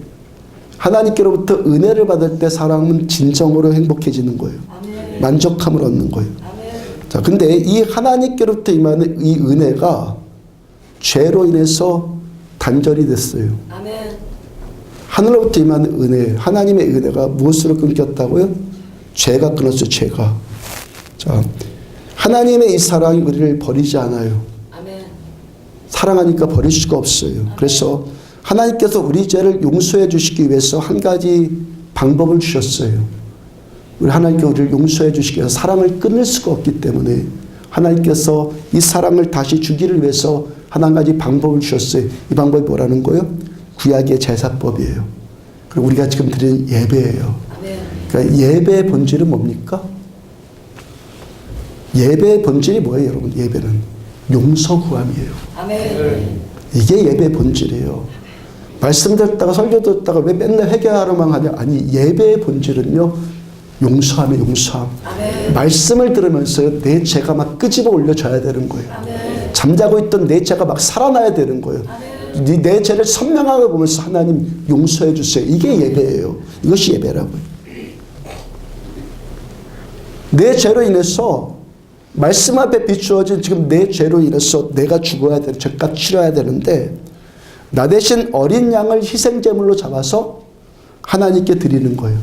하나님께로부터 은혜를 받을 때 사람은 진정으로 행복해지는 거예요. 아멘. 만족함을 얻는 거예요. 아멘. 자, 근데 이 하나님께로부터 임하는 이 은혜가 죄로 인해서 단절이 됐어요. 아멘. 하늘로부터 임하는 은혜, 하나님의 은혜가 무엇으로 끊겼다고요? 죄가 끊었어요. 죄가. 자, 하나님의 이 사랑이 우리를 버리지 않아요. 아멘. 사랑하니까 버릴 수가 없어요. 아멘. 그래서 하나님께서 우리 죄를 용서해 주시기 위해서 한 가지 방법을 주셨어요. 우리 하나님께서 우리를 용서해 주시기 위해서 사랑을 끊을 수가 없기 때문에 하나님께서 이 사랑을 다시 주기를 위해서 한 가지 방법을 주셨어요. 이 방법이 뭐라는 거예요? 구약의 제사법이에요. 그리고 우리가 지금 드리는 예배예요. 그러니까 예배의 본질은 뭡니까? 예배의 본질이 뭐예요, 여러분? 예배는 용서 구함이에요. 아멘. 이게 예배의 본질이에요. 말씀 듣다가 설교 듣다가 왜 맨날 회개하러만 하냐? 아니, 예배의 본질은요, 용서함이에요. 용서함. 아멘. 말씀을 들으면서 내 죄가 막 끄집어 올려져야 되는 거예요. 아멘. 잠자고 있던 내 죄가 막 살아나야 되는 거예요. 아멘. 내 죄를 선명하게 보면서 하나님 용서해 주세요. 이게 예배예요. 이것이 예배라고요. 내 죄로 인해서 말씀 앞에 비추어진 지금 내 죄로 인해서 내가 죽어야 되는 죄값 치러야 되는데 나 대신 어린 양을 희생제물로 잡아서 하나님께 드리는 거예요.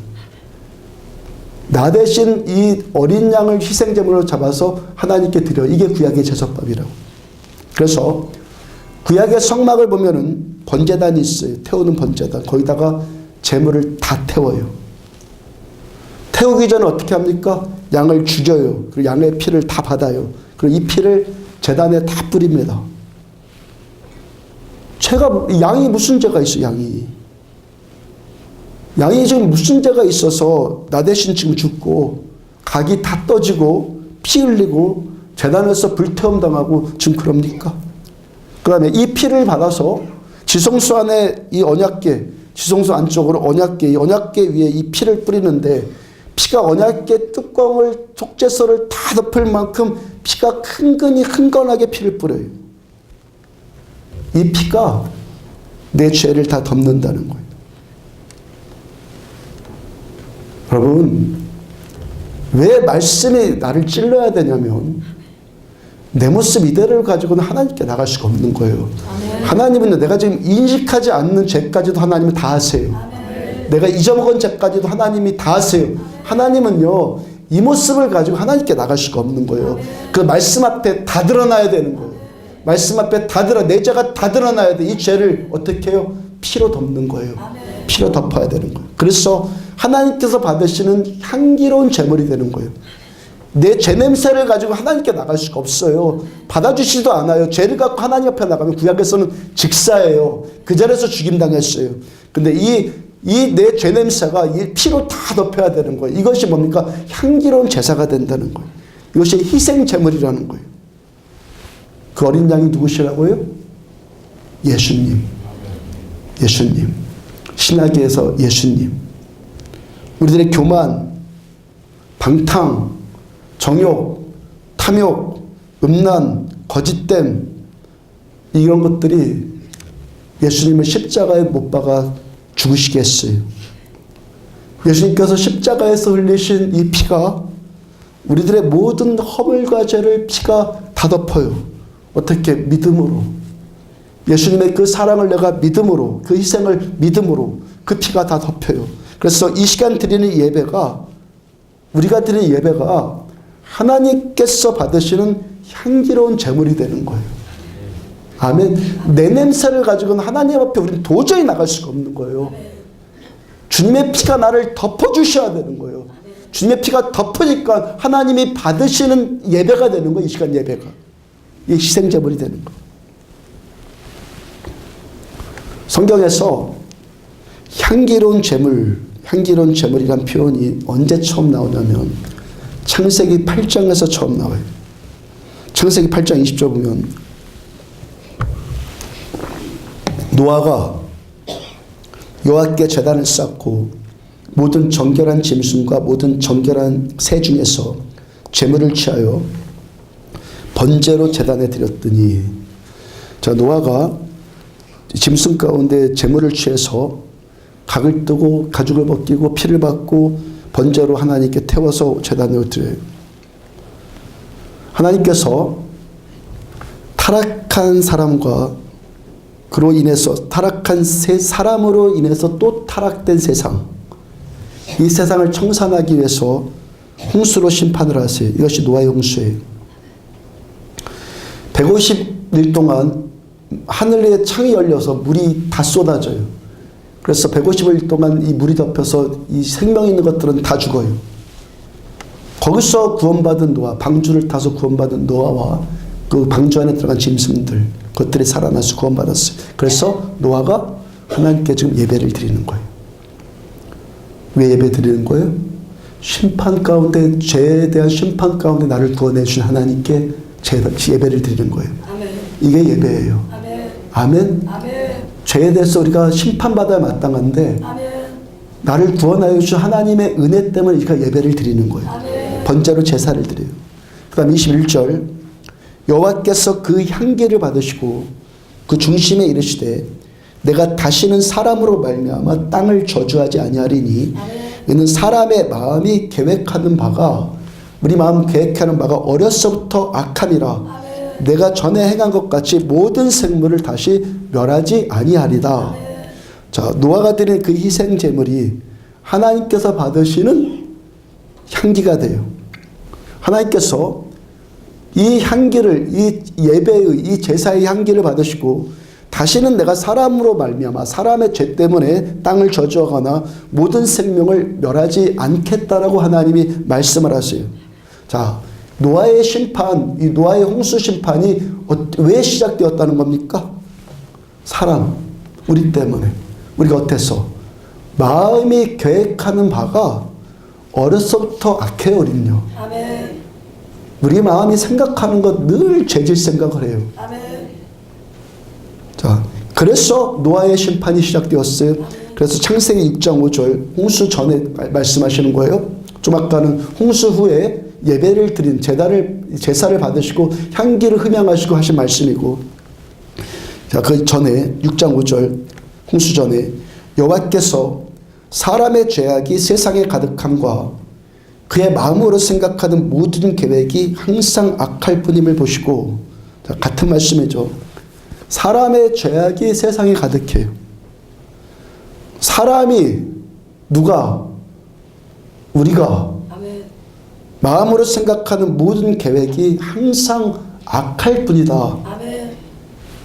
나 대신 이 어린 양을 희생제물로 잡아서 하나님께 드려. 이게 구약의 제사법이라고. 그래서 구약의 성막을 보면은 번제단이 있어요. 태우는 번제단. 거기다가 제물을 다 태워요. 태우기 전에 어떻게 합니까? 양을 죽여요. 그리고 양의 피를 다 받아요. 그리고 이 피를 제단에 다 뿌립니다. 양이 무슨 죄가 있어요, 양이 지금 무슨 죄가 있어서 나 대신 지금 죽고 각이 다 떠지고 피 흘리고 제단에서 불태움 당하고 지금 그럽니까? 그 다음에 이 피를 받아서 지성소 안에 이 언약궤, 지성소 안쪽으로 이 언약궤 위에 이 피를 뿌리는데 피가 언약궤 뚜껑을 속죄소를 다 덮을 만큼 피가 흥건하게 피를 뿌려요. 이 피가 내 죄를 다 덮는다는 거예요. 여러분, 왜 말씀이 나를 찔러야 되냐면 내 모습 이대로를 가지고는 하나님께 나갈 수가 없는 거예요. 아멘. 하나님은 내가 지금 인식하지 않는 죄까지도 하나님은 다 아세요. 아멘. 내가 잊어먹은 죄까지도 하나님이 다 아세요. 하나님은요, 이 모습을 가지고 하나님께 나갈 수가 없는 거예요. 그 말씀 앞에 다 드러나야 되는 거예요. 말씀 앞에 내 죄가 다 드러나야 돼. 이 죄를 어떻게 해요? 피로 덮는 거예요. 피로 덮어야 되는 거예요. 그래서 하나님께서 받으시는 향기로운 제물이 되는 거예요. 내 죄 냄새를 가지고 하나님께 나갈 수가 없어요. 받아주시지도 않아요. 죄를 갖고 하나님 앞에 나가면 구약에서는 직사예요. 그 자리에서 죽임당했어요. 근데 이 이 내 죄 냄새가 이 피로 다 덮여야 되는 거예요. 이것이 뭡니까? 향기로운 제사가 된다는 거예요. 이것이 희생 제물이라는 거예요. 그 어린 양이 누구시라고요? 예수님. 예수님. 신학에서 예수님. 우리들의 교만, 방탕, 정욕, 탐욕, 음란, 거짓됨, 이런 것들이 예수님을 십자가에 못 박아 죽으시게 했어요. 예수님께서 십자가에서 흘리신 이 피가 우리들의 모든 허물과 죄를 피가 다 덮어요. 어떻게? 믿음으로. 예수님의 그 사랑을 내가 믿음으로, 그 희생을 믿음으로 그 피가 다 덮여요. 그래서 이 시간 드리는 예배가, 우리가 드리는 예배가 하나님께서 받으시는 향기로운 제물이 되는 거예요. 아멘. 내 냄새를 가지고는 하나님 앞에 우리는 도저히 나갈 수가 없는 거예요. 주님의 피가 나를 덮어주셔야 되는 거예요. 주님의 피가 덮으니까 하나님이 받으시는 예배가 되는 거예요. 이 시간 예배가. 이 희생제물이 되는 거예요. 성경에서 향기로운 제물, 향기로운 제물이란 표현이 언제 처음 나오냐면 창세기 8장에서 처음 나와요. 창세기 8장 20절 보면 노아가 여호와께 제단을 쌓고 모든 정결한 짐승과 모든 정결한 새 중에서 제물을 취하여 번제로 제단에 드렸더니, 자, 노아가 짐승 가운데 제물을 취해서 각을 뜨고 가죽을 벗기고 피를 받고 번제로 하나님께 태워서 제단으로 드려요. 하나님께서 타락한 사람과 그로 인해서 타락한 새 사람으로 인해서 또 타락된 세상, 이 세상을 청산하기 위해서 홍수로 심판을 하세요. 이것이 노아의 홍수예요. 150일 동안 하늘에 창이 열려서 물이 다 쏟아져요. 그래서 150일 동안 이 물이 덮여서 이 생명 있는 것들은 다 죽어요. 거기서 구원받은 노아, 방주를 타서 구원받은 노아와 그 방주 안에 들어간 짐승들, 그것들이 살아나서 구원받았어요. 그래서 노아가 하나님께 지금 예배를 드리는 거예요. 왜 예배 드리는 거예요? 심판 가운데, 죄에 대한 심판 가운데 나를 구원해 주신 하나님께 예배를 드리는 거예요. 아멘. 이게 예배예요. 아멘. 아멘. 아멘. 죄에 대해서 우리가 심판받아야 마땅한데, 아멘, 나를 구원하여 주신 하나님의 은혜 때문에 우리가 예배를 드리는 거예요. 아멘. 번제로 제사를 드려요. 그 다음 21절, 여호와께서 그 향기를 받으시고 그 중심에 이르시되 내가 다시는 사람으로 말미암아 땅을 저주하지 아니하리니, 이는 사람의 마음이 계획하는 바가, 우리 마음 계획하는 바가 어려서부터 악함이라. 내가 전에 행한 것 같이 모든 생물을 다시 멸하지 아니하리다. 자, 노아가 드린 그 희생 제물이 하나님께서 받으시는 향기가 돼요. 하나님께서 이 향기를, 이 예배의, 이 제사의 향기를 받으시고 다시는 내가 사람으로 말미암아 사람의 죄 때문에 땅을 저주하거나 모든 생명을 멸하지 않겠다라고 하나님이 말씀을 하세요. 자, 노아의 심판, 이 노아의 홍수 심판이 왜 시작되었다는 겁니까? 사람, 우리 때문에. 우리가 어때서? 마음이 계획하는 바가 어려서부터 악해요, 우리는요. 아멘. 우리 마음이 생각하는 것 늘 죄질 생각을 해요. 아멘. 자, 그래서 노아의 심판이 시작되었어요. 아멘. 그래서 창세기 6장 5절 홍수 전에 말씀하시는 거예요. 좀 아까는 홍수 후에 예배를 드린 제사를 받으시고 향기를 흠양하시고 하신 말씀이고, 자, 그 전에 6장 5절 홍수 전에 여호와께서 사람의 죄악이 세상에 가득함과 그의 마음으로 생각하는 모든 계획이 항상 악할 뿐임을 보시고, 자, 같은 말씀이죠. 사람의 죄악이 세상에 가득해요. 사람이 누가? 우리가 마음으로 생각하는 모든 계획이 항상 악할 뿐이다. 아멘.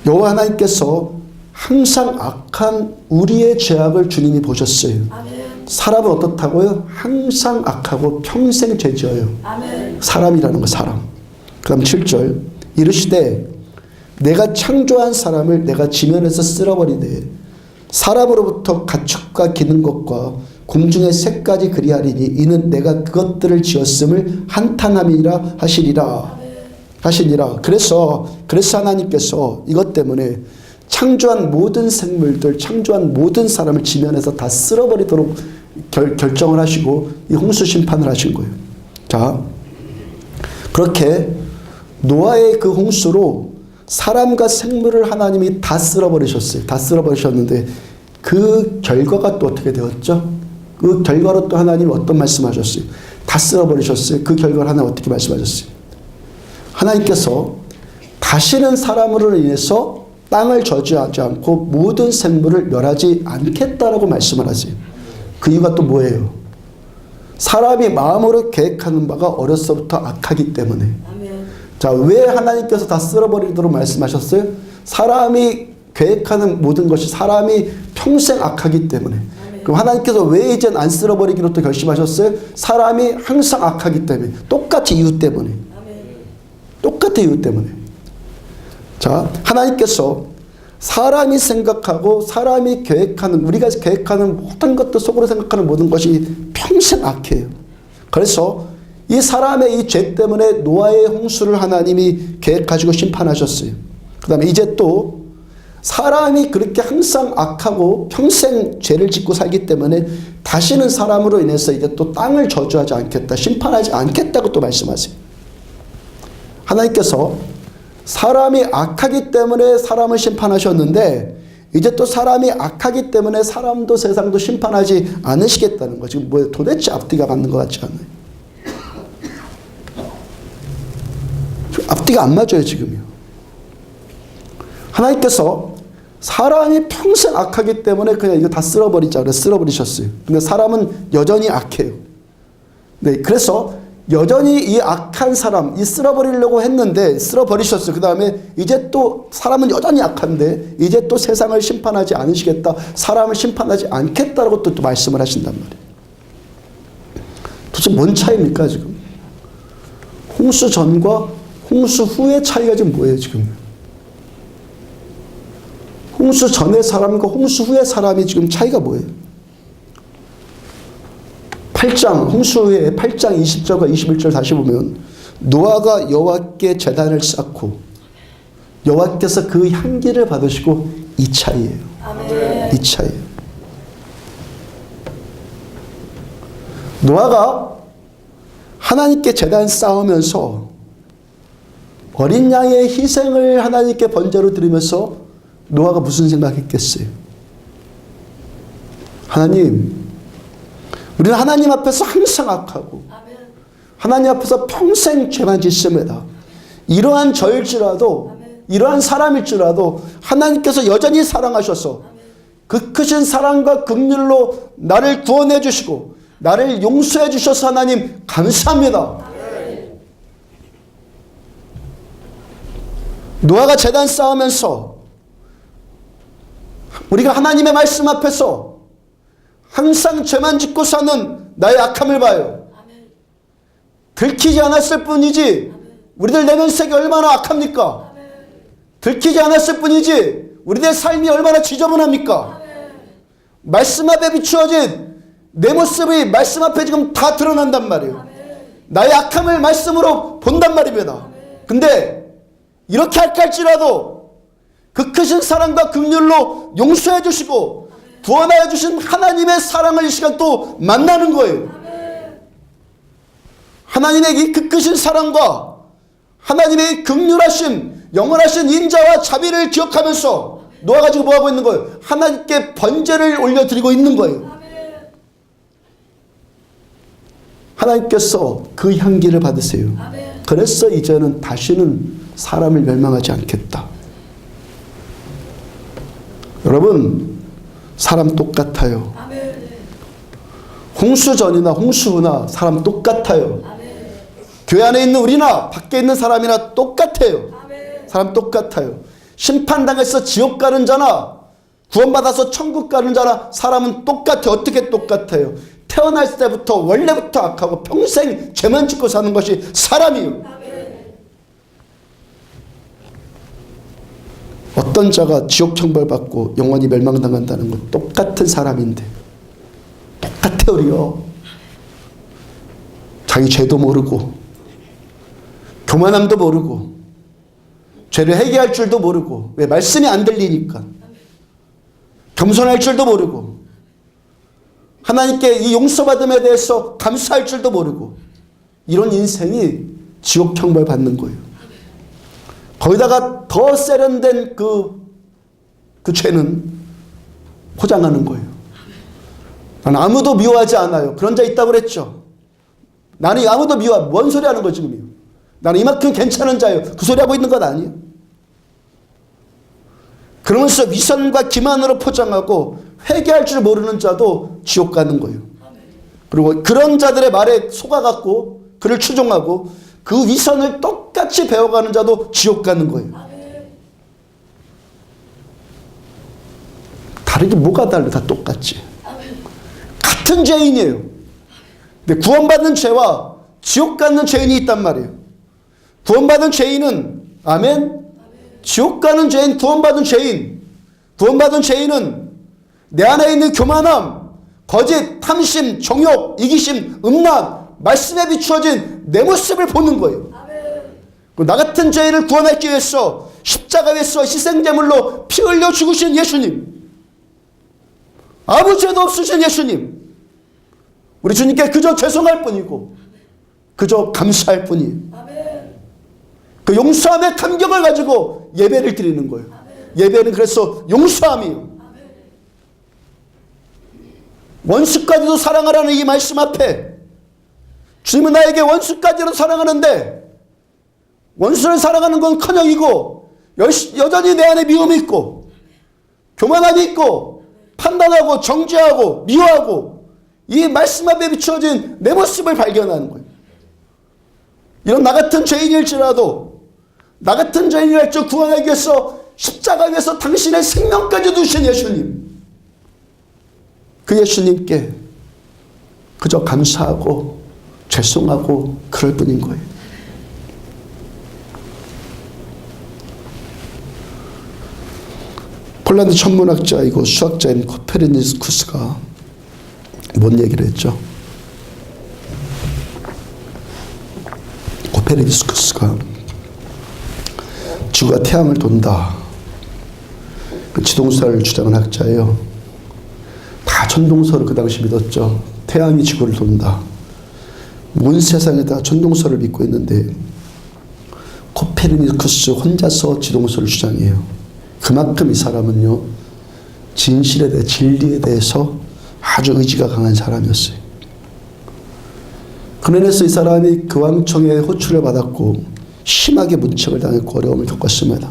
여호와 하나님께서 항상 악한 우리의 죄악을 주님이 보셨어요. 아멘. 사람은 어떻다고요? 항상 악하고 평생 죄지어요. 아멘. 사람이라는 거, 사람. 그 다음 7절 이르시되 내가 창조한 사람을 내가 지면에서 쓸어버리되 사람으로부터 가축과 기는 것과 공중의 새까지 그리하리니 이는 내가 그것들을 지었음을 한탄함이라 하시니라. 그래서 하나님께서 이것 때문에 창조한 모든 생물들, 창조한 모든 사람을 지면에서 다 쓸어버리도록 결정을 하시고 이 홍수 심판을 하신 거예요. 자, 그렇게 노아의 그 홍수로 사람과 생물을 하나님이 다 쓸어버리셨어요. 다 쓸어버리셨는데 그 결과가 또 어떻게 되었죠? 그 결과로 또 하나님이 어떤 말씀하셨어요? 다 쓸어버리셨어요. 그 결과를 하나님 어떻게 말씀하셨어요? 하나님께서 다시는 사람으로 인해서 땅을 저주하지 않고 모든 생물을 멸하지 않겠다라고 말씀을 하세요. 그 이유가 또 뭐예요? 사람이 마음으로 계획하는 바가 어려서부터 악하기 때문에. 아멘. 자, 왜 하나님께서 다 쓸어버리도록 말씀하셨어요? 사람이 계획하는 모든 것이 사람이 평생 악하기 때문에. 아멘. 그럼 하나님께서 왜 이젠 안 쓸어버리기로 또 결심하셨어요? 사람이 항상 악하기 때문에. 똑같이 이유 때문에. 아멘. 똑같은 이유 때문에. 자, 하나님께서 사람이 생각하고 사람이 계획하는, 우리가 계획하는 모든 것들, 속으로 생각하는 모든 것이 평생 악해요. 그래서 이 사람의 이 죄 때문에 노아의 홍수를 하나님이 계획하시고 심판하셨어요. 그 다음에 이제 또 사람이 그렇게 항상 악하고 평생 죄를 짓고 살기 때문에 다시는 사람으로 인해서 이제 또 땅을 저주하지 않겠다, 심판하지 않겠다고 또 말씀하세요. 하나님께서 사람이 악하기 때문에 사람을 심판하셨는데 이제 또 사람이 악하기 때문에 사람도 세상도 심판하지 않으시겠다는 거. 지금 뭐 도대체 앞뒤가 맞는 것 같지 않아요? 앞뒤가 안 맞아요, 지금요. 하나님께서 사람이 평생 악하기 때문에 그냥 이거 다 쓸어버리자 그래 쓸어버리셨어요. 근데 사람은 여전히 악해요. 네, 그래서 여전히 이 악한 사람, 이 쓸어버리려고 했는데 쓸어버리셨어요. 그 다음에 이제 또 사람은 여전히 악한데 이제 또 세상을 심판하지 않으시겠다, 사람을 심판하지 않겠다라고 또 말씀을 하신단 말이에요. 도대체 뭔 차이입니까 지금? 홍수 전과 홍수 후의 차이가 지금 뭐예요 지금? 홍수 전의 사람과 홍수 후의 사람이 지금 차이가 뭐예요? 8장, 홍수의 8장 20절과 21절 다시 보면 노아가 여호와께 제단을 쌓고 여호와께서 그 향기를 받으시고 이 차이예요. 아멘. 이 차이예요. 노아가 하나님께 제단 쌓으면서 어린 양의 희생을 하나님께 번제로 드리면서 노아가 무슨 생각했겠어요? 하나님, 우리는 하나님 앞에서 항상 악하고 아멘. 하나님 앞에서 평생 죄만 짓습니다. 이러한 저일지라도 아멘. 이러한 사람일지라도 하나님께서 여전히 사랑하셔서 아멘. 그 크신 사랑과 긍휼로 나를 구원해 주시고 나를 용서해 주셔서 하나님 감사합니다. 아멘. 노아가 제단 쌓으면서 우리가 하나님의 말씀 앞에서 항상 죄만 짓고 사는 나의 악함을 봐요. 아멘. 들키지 않았을 뿐이지 우리들 내면색이 얼마나 악합니까? 아멘. 들키지 않았을 뿐이지 우리들 삶이 얼마나 지저분합니까? 아멘. 말씀 앞에 비추어진 내 모습이 말씀 앞에 지금 다 드러난단 말이에요. 아멘. 나의 악함을 말씀으로 본단 말입니다. 근데 이렇게 할지라도 그 크신 사랑과 긍휼로 용서해 주시고 구원하여 주신 하나님의 사랑을 이 시간 또 만나는 거예요. 하나님의 이 그 크신 사랑과 하나님의 긍휼하심, 영원하신 인자와 자비를 기억하면서 노아가 지금 뭐하고 있는 거예요? 하나님께 번제를 올려드리고 있는 거예요. 하나님께서 그 향기를 받으세요. 그래서 이제는 다시는 사람을 멸망하지 않겠다. 여러분, 사람 똑같아요. 홍수 전이나 홍수 후나 사람 똑같아요. 교회 안에 있는 우리나 밖에 있는 사람이나 똑같아요. 사람 똑같아요. 심판당해서 지옥 가는 자나 구원받아서 천국 가는 자나 사람은 똑같아요. 어떻게 똑같아요? 태어날 때부터 원래부터 악하고 평생 죄만 짓고 사는 것이 사람이에요. 어떤 어떤 자가 지옥 천벌받고 영원히 멸망당한다는 건 똑같은 사람인데 똑같아요. 자기 죄도 모르고 교만함도 모르고 죄를 해결할 줄도 모르고, 왜? 말씀이 안 들리니까. 겸손할 줄도 모르고 하나님께 이 용서받음에 대해서 감사할 줄도 모르고, 이런 인생이 지옥 형벌 받는 거예요. 거기다가 더 세련된 그 죄는 포장하는 거예요. 나는 아무도 미워하지 않아요. 그런 자 있다고 그랬죠. 나는 아무도 뭔 소리 하는 거지 지금요. 나는 이만큼 괜찮은 자예요. 그 소리 하고 있는 것 아니에요. 그러면서 위선과 기만으로 포장하고 회개할 줄 모르는 자도 지옥 가는 거예요. 그리고 그런 자들의 말에 속아갖고 그를 추종하고 그 위선을 똑같이 배워가는 자도 지옥 가는 거예요. 다르게 뭐가 달라? 다 똑같지. 같은 죄인이에요. 근데 구원받는 죄와 지옥 가는 죄인이 있단 말이에요. 구원받은 죄인은, 아멘? 지옥 가는 죄인, 구원받은 죄인. 구원받은 죄인은 내 안에 있는 교만함, 거짓, 탐심, 정욕, 이기심, 음란, 말씀에 비추어진 내 모습을 보는 거예요. 나 같은 죄인을 구원하기 위해서 십자가에서 희생제물로 피 흘려 죽으신 예수님, 아무 죄도 없으신 예수님, 우리 주님께 그저 죄송할 뿐이고 그저 감사할 뿐이에요. 그 용서함의 감격을 가지고 예배를 드리는 거예요. 예배는 그래서 용서함이에요. 원수까지도 사랑하라는 이 말씀 앞에 주님은 나에게 원수까지도 사랑하는데, 원수를 사랑하는 건 커녕이고 여전히 내 안에 미움이 있고 교만함이 있고 판단하고 정죄하고 미워하고 이 말씀 앞에 비추어진 내 모습을 발견하는 거예요. 이런 나 같은 죄인일지라도, 나 같은 죄인을 구원하기 위해서 십자가 위에서 당신의 생명까지 두신 예수님, 그 예수님께 그저 감사하고 죄송하고 그럴 뿐인 거예요. 폴란드 천문학자이고 수학자인 코페르니쿠스가 뭔 얘기를 했죠? 코페르니쿠스가 지구가 태양을 돈다, 그 지동설을 주장한 학자예요. 다 천동설을 그 당시 믿었죠. 태양이 지구를 돈다. 온 세상에 다 천동설을 믿고 있는데 코페르니쿠스 혼자서 지동설을 주장해요. 그만큼 이 사람은요, 진실에 대해, 진리에 대해서 아주 의지가 강한 사람이었어요. 그래서 이 사람이 교황청의 호출을 받았고 심하게 문책을 당했고 어려움을 겪었습니다.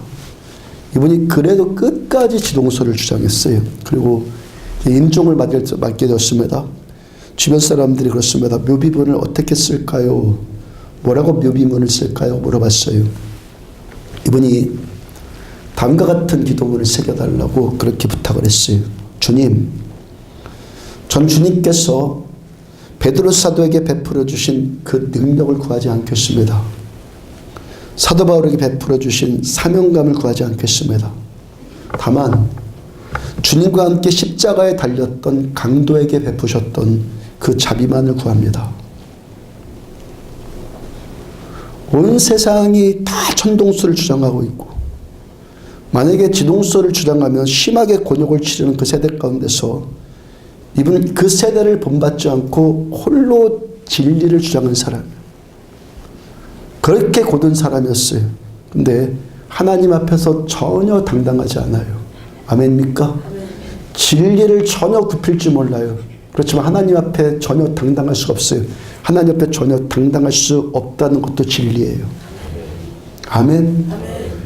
이분이 그래도 끝까지 지동설을 주장했어요. 그리고 임종을 맡게 되었습니다. 주변 사람들이 그렇습니다. 묘비문을 어떻게 쓸까요? 뭐라고 묘비문을 쓸까요? 물어봤어요. 이분이 다음과 같은 기도문을 새겨달라고 그렇게 부탁을 했어요. 주님, 전 주님께서 베드로 사도에게 베풀어 주신 그 능력을 구하지 않겠습니다. 사도 바울에게 베풀어 주신 사명감을 구하지 않겠습니다. 다만 주님과 함께 십자가에 달렸던 강도에게 베푸셨던 그 자비만을 구합니다. 온 세상이 다 천동설을 주장하고 있고, 만약에 지동설을 주장하면 심하게 곤욕을 치르는 그 세대 가운데서 이분은 그 세대를 본받지 않고 홀로 진리를 주장한 사람이에요. 그렇게 고든 사람이었어요. 근데 하나님 앞에서 전혀 당당하지 않아요. 아멘입니까? 진리를 전혀 굽힐지 몰라요. 그렇지만 하나님 앞에 전혀 당당할 수가 없어요. 하나님 앞에 전혀 당당할 수 없다는 것도 진리예요. 아멘.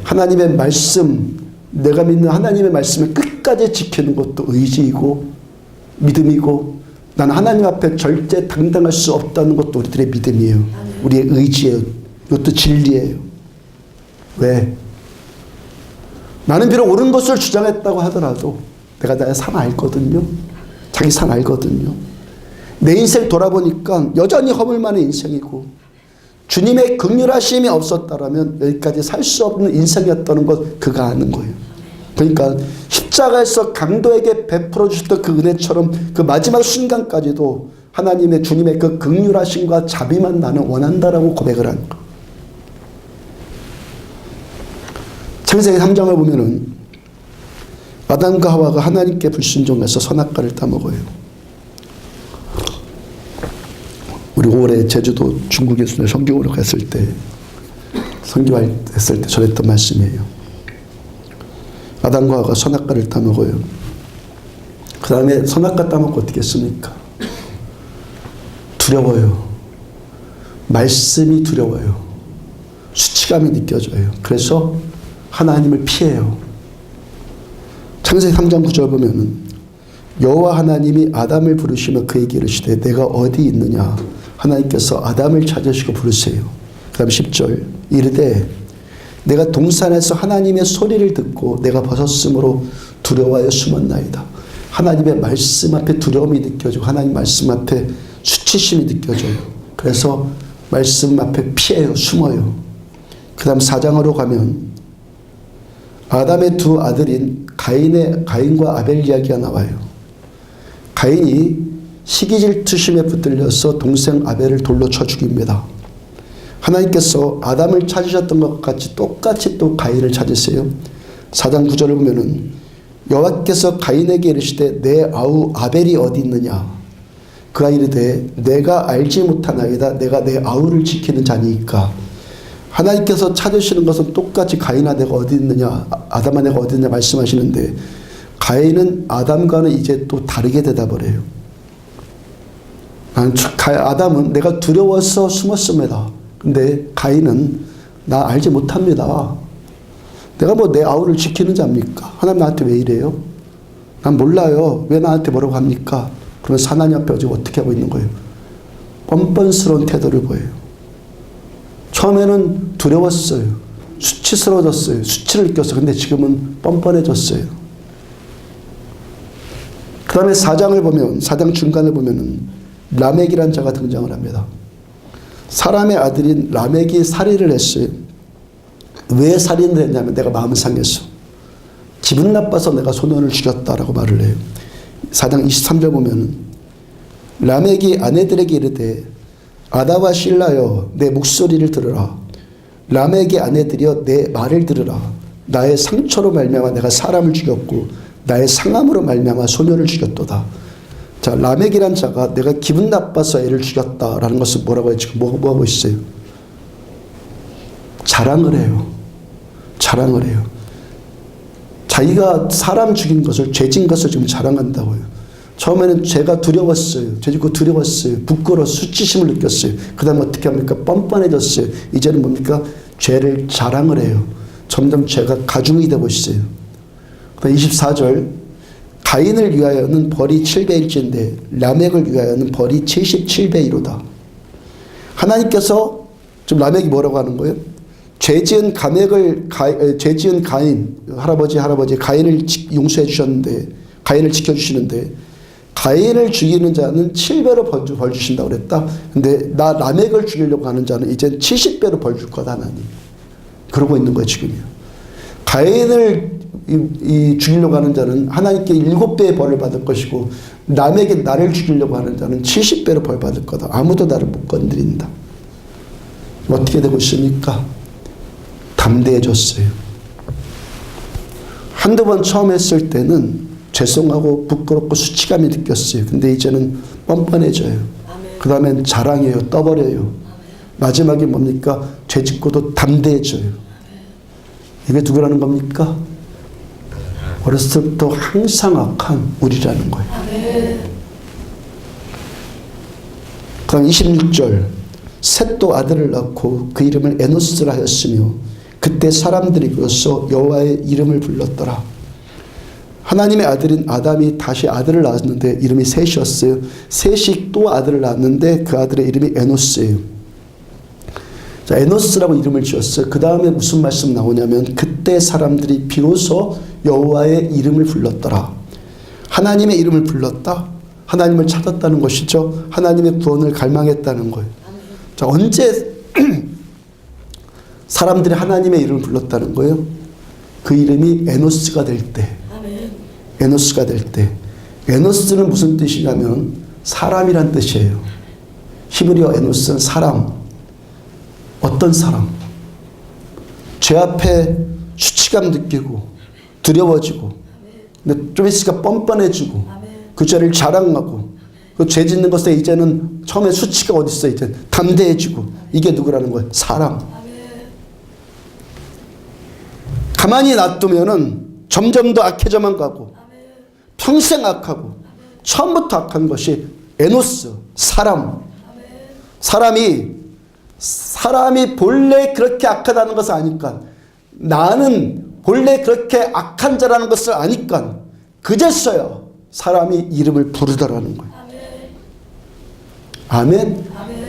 하나님의 말씀, 내가 믿는 하나님의 말씀을 끝까지 지키는 것도 의지이고 믿음이고, 나는 하나님 앞에 절대 당당할 수 없다는 것도 우리들의 믿음이에요. 우리의 의지예요. 이것도 진리예요. 왜? 나는 비록 옳은 것을 주장했다고 하더라도 내가 나의 산 알거든요. 자기 산 알거든요. 내 인생 돌아보니까 여전히 허물만한 인생이고, 주님의 긍휼하심이 없었다라면 여기까지 살 수 없는 인생이었다는 것 그가 아는 거예요. 그러니까 십자가에서 강도에게 베풀어 주셨던 그 은혜처럼 그 마지막 순간까지도 하나님의 주님의 그 긍휼하심과 자비만 나는 원한다라고 고백을 한 거. 창세기 3장을 보면은 아담과 하와가 하나님께 불순종해서 선악과를 따먹어요. 우리 올해 제주도 중국에서 선교로 갔을 때 선교했을 때 전했던 말씀이에요. 아담과 하와가 선악과를 따먹어요. 그 다음에 선악과 따먹고 어떻게 했습니까? 두려워요. 말씀이 두려워요. 수치감이 느껴져요. 그래서 하나님을 피해요. 창세기 3장 9절 보면은 여호와 하나님이 아담을 부르시며 그에게 이르시되 내가 어디 있느냐 하나님께서 아담을 찾으시고 부르세요. 그 다음 10절 이르되 내가 동산에서 하나님의 소리를 듣고 내가 벗었으므로 두려워하여 숨었나이다. 하나님의 말씀 앞에 두려움이 느껴지고 하나님 말씀 앞에 수치심이 느껴져요. 그래서 말씀 앞에 피해요. 숨어요. 그 다음 4장으로 가면 아담의 두 아들인 가인과 아벨 이야기가 나와요. 가인이 시기질투심에 붙들려서 동생 아벨을 돌로 쳐 죽입니다. 하나님께서 아담을 찾으셨던 것 같이 똑같이 또 가인을 찾으세요. 4장 9절을 보면은 여호와께서 가인에게 이르시되 내 아우 아벨이 어디 있느냐 그가 이르되 내가 알지 못하나이다. 내가 내 아우를 지키는 자니까. 하나님께서 찾으시는 것은 똑같이 가인아 내가 어디 있느냐 아담아 내가 어디 있느냐 말씀하시는데 가인은 아담과는 이제 또 다르게 대답을 해요. 아담은 내가 두려워서 숨었습니다. 근데 가인은 나 알지 못합니다. 내가 뭐 내 아우를 지키는 자입니까? 하나님 나한테 왜 이래요? 난 몰라요. 왜 나한테 뭐라고 합니까? 그러면 하나님 앞에 지금 어떻게 하고 있는 거예요? 뻔뻔스러운 태도를 보여요. 처음에는 두려웠어요. 수치스러워졌어요. 수치를 느꼈어요. 근데 지금은 뻔뻔해졌어요. 그 다음에 4장을 보면 4장 중간을 보면은 라멕이라는 자가 등장을 합니다. 사람의 아들인 라멕이 살인을 했어요. 왜 살인을 했냐면 내가 마음을 상했어. 기분 나빠서 내가 소년을 죽였다라고 말을 해요. 4장 23절 보면은 라멕이 아내들에게 이르되 아다와 실라여 내 목소리를 들으라. 라멕의 아내들이여 내 말을 들으라. 나의 상처로 말미암아 내가 사람을 죽였고 나의 상함으로 말미암아 소년을 죽였도다. 자, 라멕이란 자가 내가 기분 나빠서 애를 죽였다라는 것은 뭐라고 해요? 지금 뭐 하고 있어요? 자랑을 해요. 자랑을 해요. 자기가 사람 죽인 것을 죄진 것을 지금 자랑한다고요. 처음에는 죄가 두려웠어요. 죄 짓고 두려웠어요. 부끄러워 수치심을 느꼈어요. 그 다음에 어떻게 합니까? 뻔뻔해졌어요. 이제는 뭡니까? 죄를 자랑을 해요. 점점 죄가 가중이 되고 있어요. 24절 가인을 위하여는 벌이 7배일진데 라멕을 위하여는 벌이 77배이로다. 하나님께서 지금 라멕이 뭐라고 하는 거예요? 죄지은 가인 할아버지 가인을 용서해 주셨는데 가인을 지켜주시는데 가인을 죽이는 자는 7배로 벌 주신다고 그랬다. 근데 나 라멕을 죽이려고 하는 자는 이제 70배로 벌 줄 거다 하나님. 그러고 있는 거예요 지금요. 가인을 죽이려고 하는 자는 하나님께 7배의 벌을 받을 것이고 남에게 나를 죽이려고 하는 자는 70배로 벌 받을 거다. 아무도 나를 못 건드린다. 어떻게 되고 있습니까? 담대해졌어요. 한두 번 처음 했을 때는 죄송하고 부끄럽고 수치감이 느꼈어요. 근데 이제는 뻔뻔해져요. 그 다음엔 자랑해요. 떠버려요. 마지막에 뭡니까? 죄 짓고도 담대해져요. 이게 누구라는 겁니까? 어렸을 때부터 항상 악한 우리라는 거예요. 그럼 26절 셋도 아들을 낳고 그 이름을 에노스라 하였으며 그때 사람들이 비로소 여호와의 이름을 불렀더라. 하나님의 아들인 아담이 다시 아들을 낳았는데 이름이 셋이었어요. 셋이 또 아들을 낳았는데 그 아들의 이름이 에노스예요. 자, 에노스라고 이름을 지었어요. 그 다음에 무슨 말씀 나오냐면 그때 사람들이 비로소 여호와의 이름을 불렀더라. 하나님의 이름을 불렀다. 하나님을 찾았다는 것이죠. 하나님의 구원을 갈망했다는 거예요. 자, 언제 사람들이 하나님의 이름을 불렀다는 거예요? 그 이름이 에노스가 될 때, 에노스가 될 때, 에노스는 무슨 뜻이냐면 사람이란 뜻이에요. 히브리어 에노스는 사람. 어떤 사람? 죄 앞에 수치감 느끼고 두려워지고, 근데 좀 있으니까 뻔뻔해지고, 그 죄를 자랑하고, 그 죄 짓는 것에 이제는 처음에 수치가 어디 있어, 이제 담대해지고, 이게 누구라는 거예요? 사람. 가만히 놔두면은 점점 더 악해져만 가고, 평생 악하고, 처음부터 악한 것이 에노스, 사람. 사람이 본래 그렇게 악하다는 것을 아니까, 나는 본래 그렇게 악한 자라는 것을 아니까, 그제서야 사람이 이름을 부르더라는 거예요. 아멘.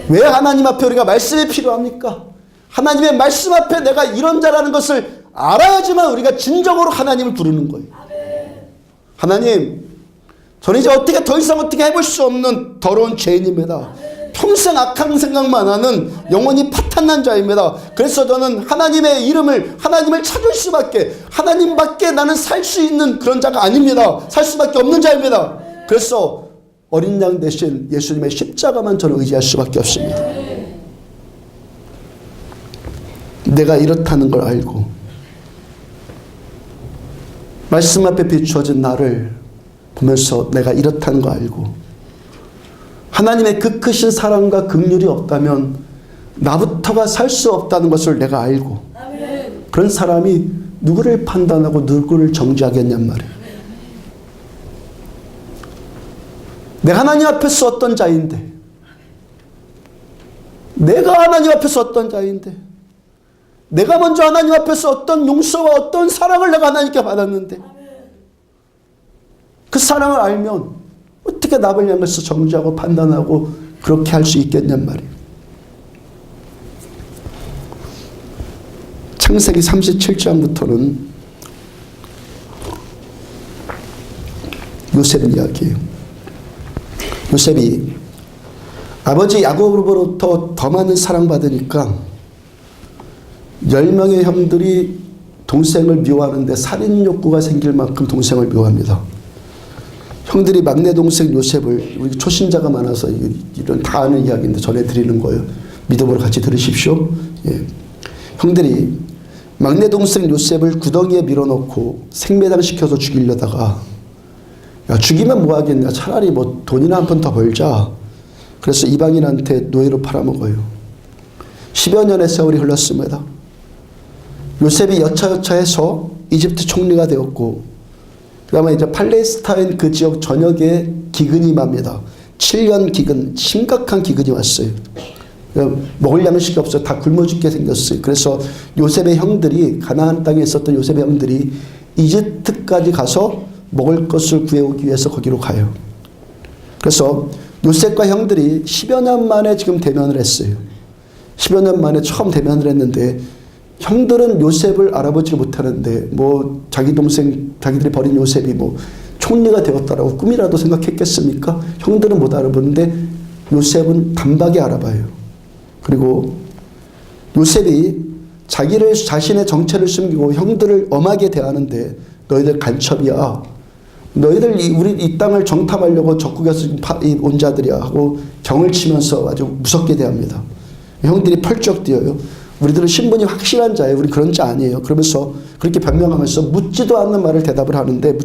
왜 하나님 앞에 우리가 말씀이 필요합니까? 하나님의 말씀 앞에 내가 이런 자라는 것을 알아야지만 우리가 진정으로 하나님을 부르는 거예요. 하나님, 저는 이제 더 이상 어떻게 해볼 수 없는 더러운 죄인입니다. 평생 악한 생각만 하는 영혼이 파탄난 자입니다. 그래서 저는 하나님을 찾을 수밖에, 하나님밖에 나는 살 수 있는 그런 자가 아닙니다. 살 수밖에 없는 자입니다. 그래서 어린 양 대신 예수님의 십자가만 저는 의지할 수밖에 없습니다. 내가 이렇다는 걸 알고 말씀 앞에 비추어진 나를 보면서 내가 이렇다는 거 알고, 하나님의 그 크신 사랑과 긍휼이 없다면 나부터가 살 수 없다는 것을 내가 알고, 그런 사람이 누구를 판단하고 누구를 정죄하겠냔 말이에요. 내가 하나님 앞에서 어떤 자인데, 내가 먼저 하나님 앞에서 어떤 용서와 어떤 사랑을 내가 하나님께 받았는데, 그 사랑을 알면 어떻게 나를 향해서 정죄하고 판단하고 그렇게 할 수 있겠냔 말이에요. 창세기 37장부터는 요셉 이야기예요. 요셉이 아버지 야곱으로부터 더 많은 사랑받으니까 10명의 형들이 동생을 미워하는데 살인 욕구가 생길 만큼 동생을 미워합니다. 형들이 막내 동생 요셉을, 우리 초신자가 많아서 이런 다 아는 이야기인데 전해드리는 거예요. 믿음으로 같이 들으십시오. 예. 형들이 막내 동생 요셉을 구덩이에 밀어넣고 생매장 시켜서 죽이려다가, 야, 죽이면 뭐 하겠냐, 차라리 뭐 돈이나 한 푼 더 벌자. 그래서 이방인한테 노예로 팔아먹어요. 10여 년의 세월이 흘렀습니다. 요셉이 여차여차해서 이집트 총리가 되었고, 그 다음에 이제 팔레스타인 그 지역 전역에 기근이 임합니다. 7년 기근, 심각한 기근이 왔어요. 먹을 양식이 없어요. 다 굶어 죽게 생겼어요. 그래서 요셉의 형들이, 가나안 땅에 있었던 요셉의 형들이 이집트까지 가서 먹을 것을 구해오기 위해서 거기로 가요. 그래서 요셉과 형들이 10여 년 만에 지금 대면을 했어요. 10여 년 만에 처음 대면을 했는데, 형들은 요셉을 알아보지 못하는데, 뭐 자기 동생, 자기들이 버린 요셉이 뭐 총리가 되었다라고 꿈이라도 생각했겠습니까? 형들은 못 알아보는데 요셉은 단박에 알아봐요. 그리고 요셉이 자신의 정체를 숨기고 형들을 엄하게 대하는데, 너희들 간첩이야, 너희들 우리 이 땅을 정탐하려고 적국에서 온 자들이야 하고 경을 치면서 아주 무섭게 대합니다. 형들이 펄쩍 뛰어요. 우리들은 신분이 확실한 자예요. 우리 그런 자 아니에요. 그러면서 그렇게 변명하면서 묻지도 않는 말을 대답을 하는데,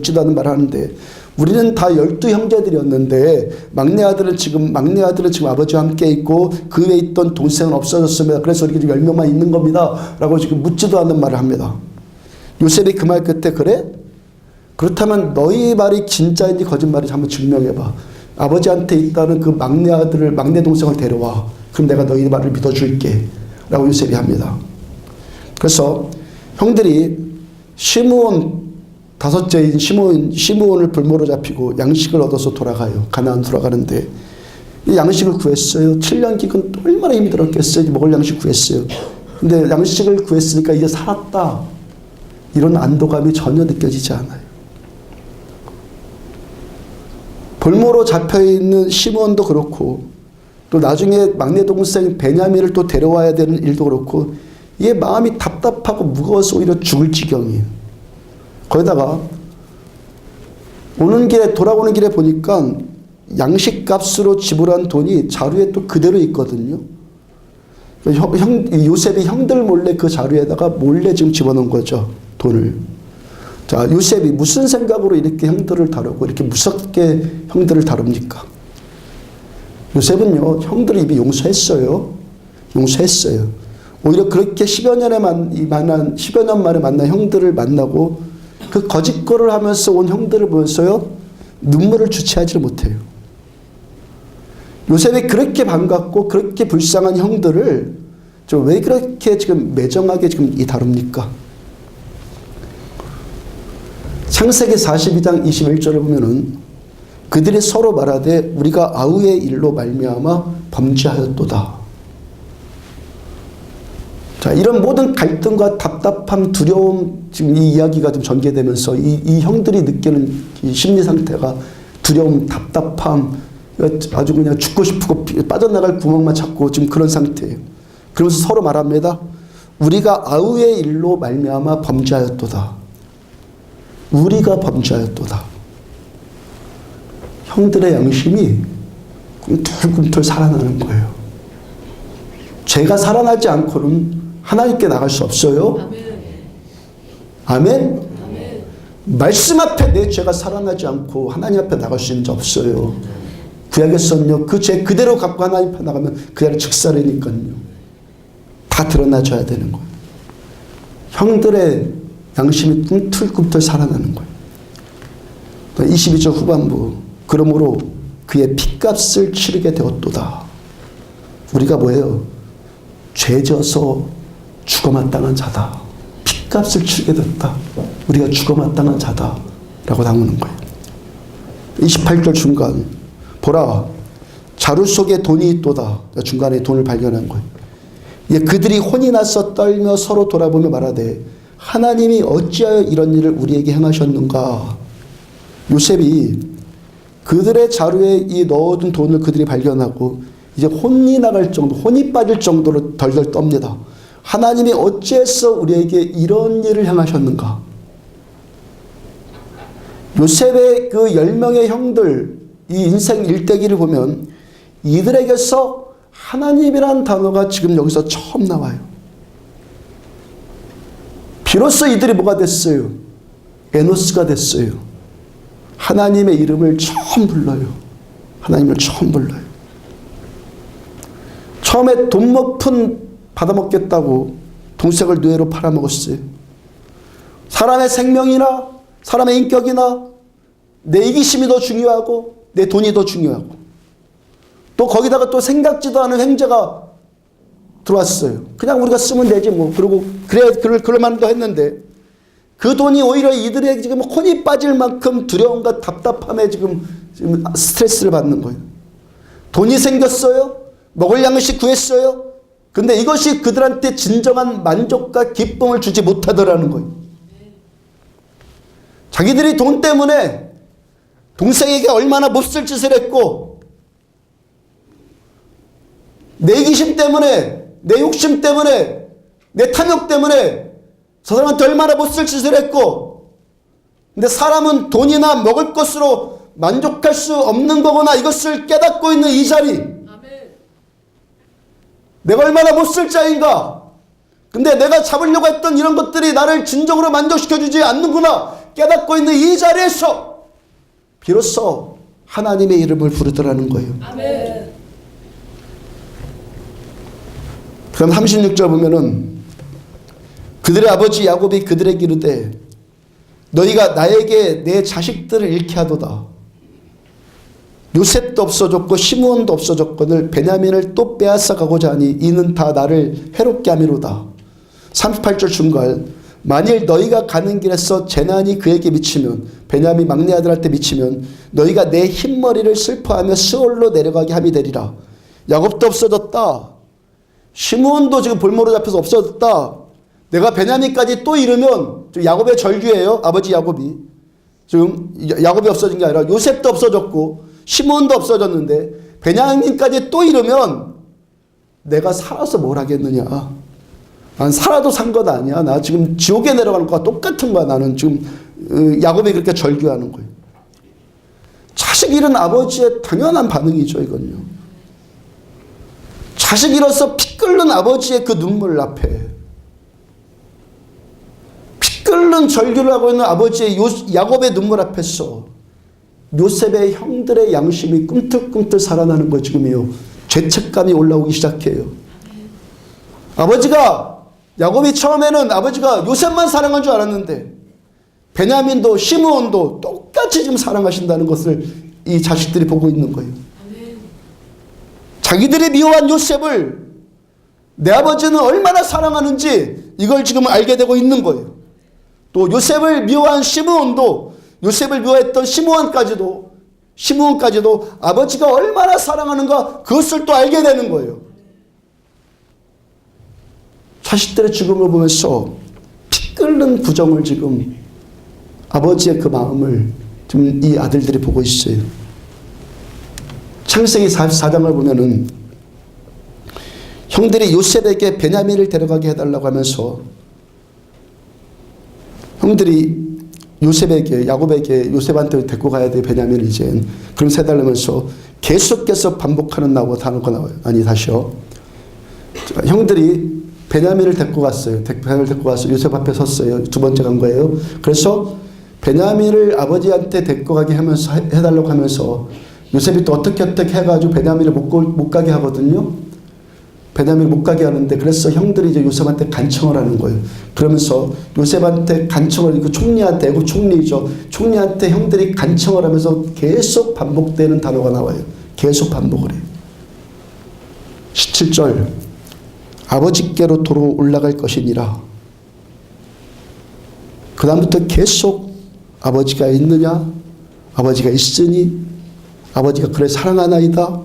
우리는 다 12형제들이었는데 막내 아들은 지금 아버지와 함께 있고 그 외에 있던 동생은 없어졌습니다. 그래서 우리 10명만 있는 겁니다. 라고 지금 묻지도 않는 말을 합니다. 요셉이 그 말 끝에, 그래? 그렇다면 너희 말이 진짜인지 거짓말인지 한번 증명해봐. 아버지한테 있다는 그 막내 동생을 데려와. 그럼 내가 너희 말을 믿어줄게. 라고 요셉이 합니다. 그래서 형들이 시므온, 다섯째인 시므온을 불모로 잡히고 양식을 얻어서 돌아가요. 가나안 돌아가는데 이 양식을 구했어요. 7년 기근 얼마나 힘들었겠어요. 먹을 양식 구했어요. 근데 양식을 구했으니까 이제 살았다, 이런 안도감이 전혀 느껴지지 않아요. 볼모로 잡혀있는 시므온도 그렇고, 또 나중에 막내 동생 베냐민을 또 데려와야 되는 일도 그렇고, 이게 마음이 답답하고 무거워서 오히려 죽을 지경이에요. 거기다가 오는 길에 돌아오는 길에 보니까 양식값으로 지불한 돈이 자루에 또 그대로 있거든요. 요셉이 형들 몰래 그 자루에다가 몰래 지금 집어넣은 거죠. 돈을. 자, 요셉이 무슨 생각으로 이렇게 형들을 다루고 이렇게 무섭게 형들을 다룹니까? 요셉은요, 형들을 이미 용서했어요. 용서했어요. 오히려 그렇게 10여 년 만에 만난 형들을 만나고 그 거짓거를 하면서 온 형들을 보면서요, 눈물을 주체하지 못해요. 요셉이 그렇게 반갑고 그렇게 불쌍한 형들을 왜 그렇게 지금 매정하게 지금 다룹니까? 창세기 42장 21절을 보면은 그들이 서로 말하되 우리가 아우의 일로 말미암아 범죄하였도다. 자, 이런 모든 갈등과 답답함, 두려움, 지금 이 이야기가 좀 전개되면서 이 형들이 느끼는 이 심리 상태가 두려움, 답답함, 아주 그냥 죽고 싶고 빠져나갈 구멍만 찾고 지금 그런 상태예요. 그러면서 서로 말합니다. 우리가 아우의 일로 말미암아 범죄하였도다. 우리가 범죄하였도다. 형들의 양심이 꿈틀꿈틀 살아나는 거예요. 죄가 살아나지 않고는 하나님께 나갈 수 없어요. 아멘? 아멘? 말씀 앞에 내 죄가 살아나지 않고 하나님 앞에 나갈 수 있는 자 없어요. 구약에서는요, 그 죄 그대로 갖고 하나님 앞에 나가면 그 죄를 즉살이니까요. 다 드러나줘야 되는 거예요. 형들의 양심이 꿈틀꿈틀 살아나는 거예요. 22절 후반부. 그러므로 그의 핏값을 치르게 되었도다. 우리가 뭐예요? 죄져서 죽어마땅한 자다. 핏값을 치르게 됐다. 우리가 죽어마땅한 자다. 라고 나오는 거예요. 28절 중간. 보라, 자루 속에 돈이 있도다. 중간에 돈을 발견한 거예요. 그들이 혼이 나서 떨며 서로 돌아보며 말하되 하나님이 어찌하여 이런 일을 우리에게 행하셨는가. 요셉이 그들의 자루에 이 넣어둔 돈을 그들이 발견하고 이제 혼이 나갈 정도, 혼이 빠질 정도로 덜덜 떱니다. 하나님이 어찌해서 우리에게 이런 일을 행하셨는가. 요셉의 그 10명의 형들, 이 인생 일대기를 보면 이들에게서 하나님이란 단어가 지금 여기서 처음 나와요. 비로소 이들이 뭐가 됐어요? 에노스가 됐어요. 하나님의 이름을 처음 불러요. 하나님을 처음 불러요. 처음에 돈 먹푼 받아먹겠다고 동생을 노예로 팔아먹었어요. 사람의 생명이나 사람의 인격이나 내 이기심이 더 중요하고 내 돈이 더 중요하고 또 거기다가 또 생각지도 않은 횡재가 들어왔어요. 그냥 우리가 쓰면 되지 뭐. 그리고 그래 그럴 만도 했는데 그 돈이 오히려 이들에게 지금 혼이 빠질 만큼 두려움과 답답함에 지금 스트레스를 받는 거예요. 돈이 생겼어요. 먹을 양식 구했어요. 근데 이것이 그들한테 진정한 만족과 기쁨을 주지 못하더라는 거예요. 자기들이 돈 때문에 동생에게 얼마나 몹쓸 짓을 했고 내 이기심 때문에 내 욕심 때문에 내 탐욕 때문에 저 사람한테 얼마나 못쓸 짓을 했고 근데 사람은 돈이나 먹을 것으로 만족할 수 없는 거구나 이것을 깨닫고 있는 이 자리. 아멘. 내가 얼마나 못쓸 자인가. 근데 내가 잡으려고 했던 이런 것들이 나를 진정으로 만족시켜주지 않는구나 깨닫고 있는 이 자리에서 비로소 하나님의 이름을 부르더라는 거예요. 아멘. 그럼 36절 보면은 그들의 아버지 야곱이 그들에게 이르되 너희가 나에게 내 자식들을 잃게 하도다. 요셉도 없어졌고 시므온도 없어졌거늘 베냐민을 또 빼앗아 가고자 하니 이는 다 나를 해롭게 함이로다. 38절 중간 만일 너희가 가는 길에서 재난이 그에게 미치면 베냐민 막내 아들한테 미치면 너희가 내 흰머리를 슬퍼하며 스올로 내려가게 함이 되리라. 야곱도 없어졌다. 시므온도 지금 볼모로 잡혀서 없어졌다. 내가 베냐민까지 또 잃으면 야곱의 절규예요. 아버지 야곱이. 지금 야곱이 없어진 게 아니라 요셉도 없어졌고 시므온도 없어졌는데 베냐민까지 또 잃으면 내가 살아서 뭘 하겠느냐. 난 살아도 산 것 아니야. 나 지금 지옥에 내려가는 거와 똑같은 거야. 나는 지금 야곱이 그렇게 절규하는 거예요. 자식 잃은 아버지의 당연한 반응이죠, 이건요. 자식 잃어서 피 끓는 아버지의 그 눈물 앞에, 피 끓는 절규를 하고 있는 아버지의 야곱의 눈물 앞에서 요셉의 형들의 양심이 꿈틀꿈틀 살아나는 거 지금이요. 죄책감이 올라오기 시작해요. 아버지가, 야곱이 처음에는 아버지가 요셉만 사랑한 줄 알았는데 베냐민도 시므온도 똑같이 지금 사랑하신다는 것을 이 자식들이 보고 있는 거예요. 자기들이 미워한 요셉을 내 아버지는 얼마나 사랑하는지 이걸 지금 알게 되고 있는 거예요. 또 요셉을 미워한 시므온도, 요셉을 미워했던 시므온까지도 아버지가 얼마나 사랑하는가 그것을 또 알게 되는 거예요. 자식들의 죽음을 보면서 피 끓는 부정을 지금 아버지의 그 마음을 지금 이 아들들이 보고 있어요. 창세기 44장을 보면은 형들이 요셉에게 베냐민을 데려가게 해달라고 하면서 형들이 요셉에게, 야곱에게 요셉한테 데리고 가야 돼, 베냐민을 이제. 그럼 해달라면서 계속해서 반복하는 단어가 나와요. 아니, 다시요. 형들이 베냐민을 데리고 갔어요. 베냐민을 데리고 가서 요셉 앞에 섰어요. 두 번째 간 거예요. 그래서 베냐민을 아버지한테 데리고 가게 하면서, 해달라고 하면서 요셉이 또 어떻게 해가지고 베냐민을 못 가게 하거든요. 베냐민을 못 가게 하는데, 그래서 형들이 이제 요셉한테 간청을 하는 거예요. 그러면서 요셉한테 간청을, 그 총리한테, 애국 총리죠. 총리한테 형들이 간청을 하면서 계속 반복되는 단어가 나와요. 계속 반복을 해요. 17절. 아버지께로 도로 올라갈 것이니라. 그 다음부터 계속 아버지가 있느냐, 아버지가 있으니, 아버지가 그래 사랑하나이다,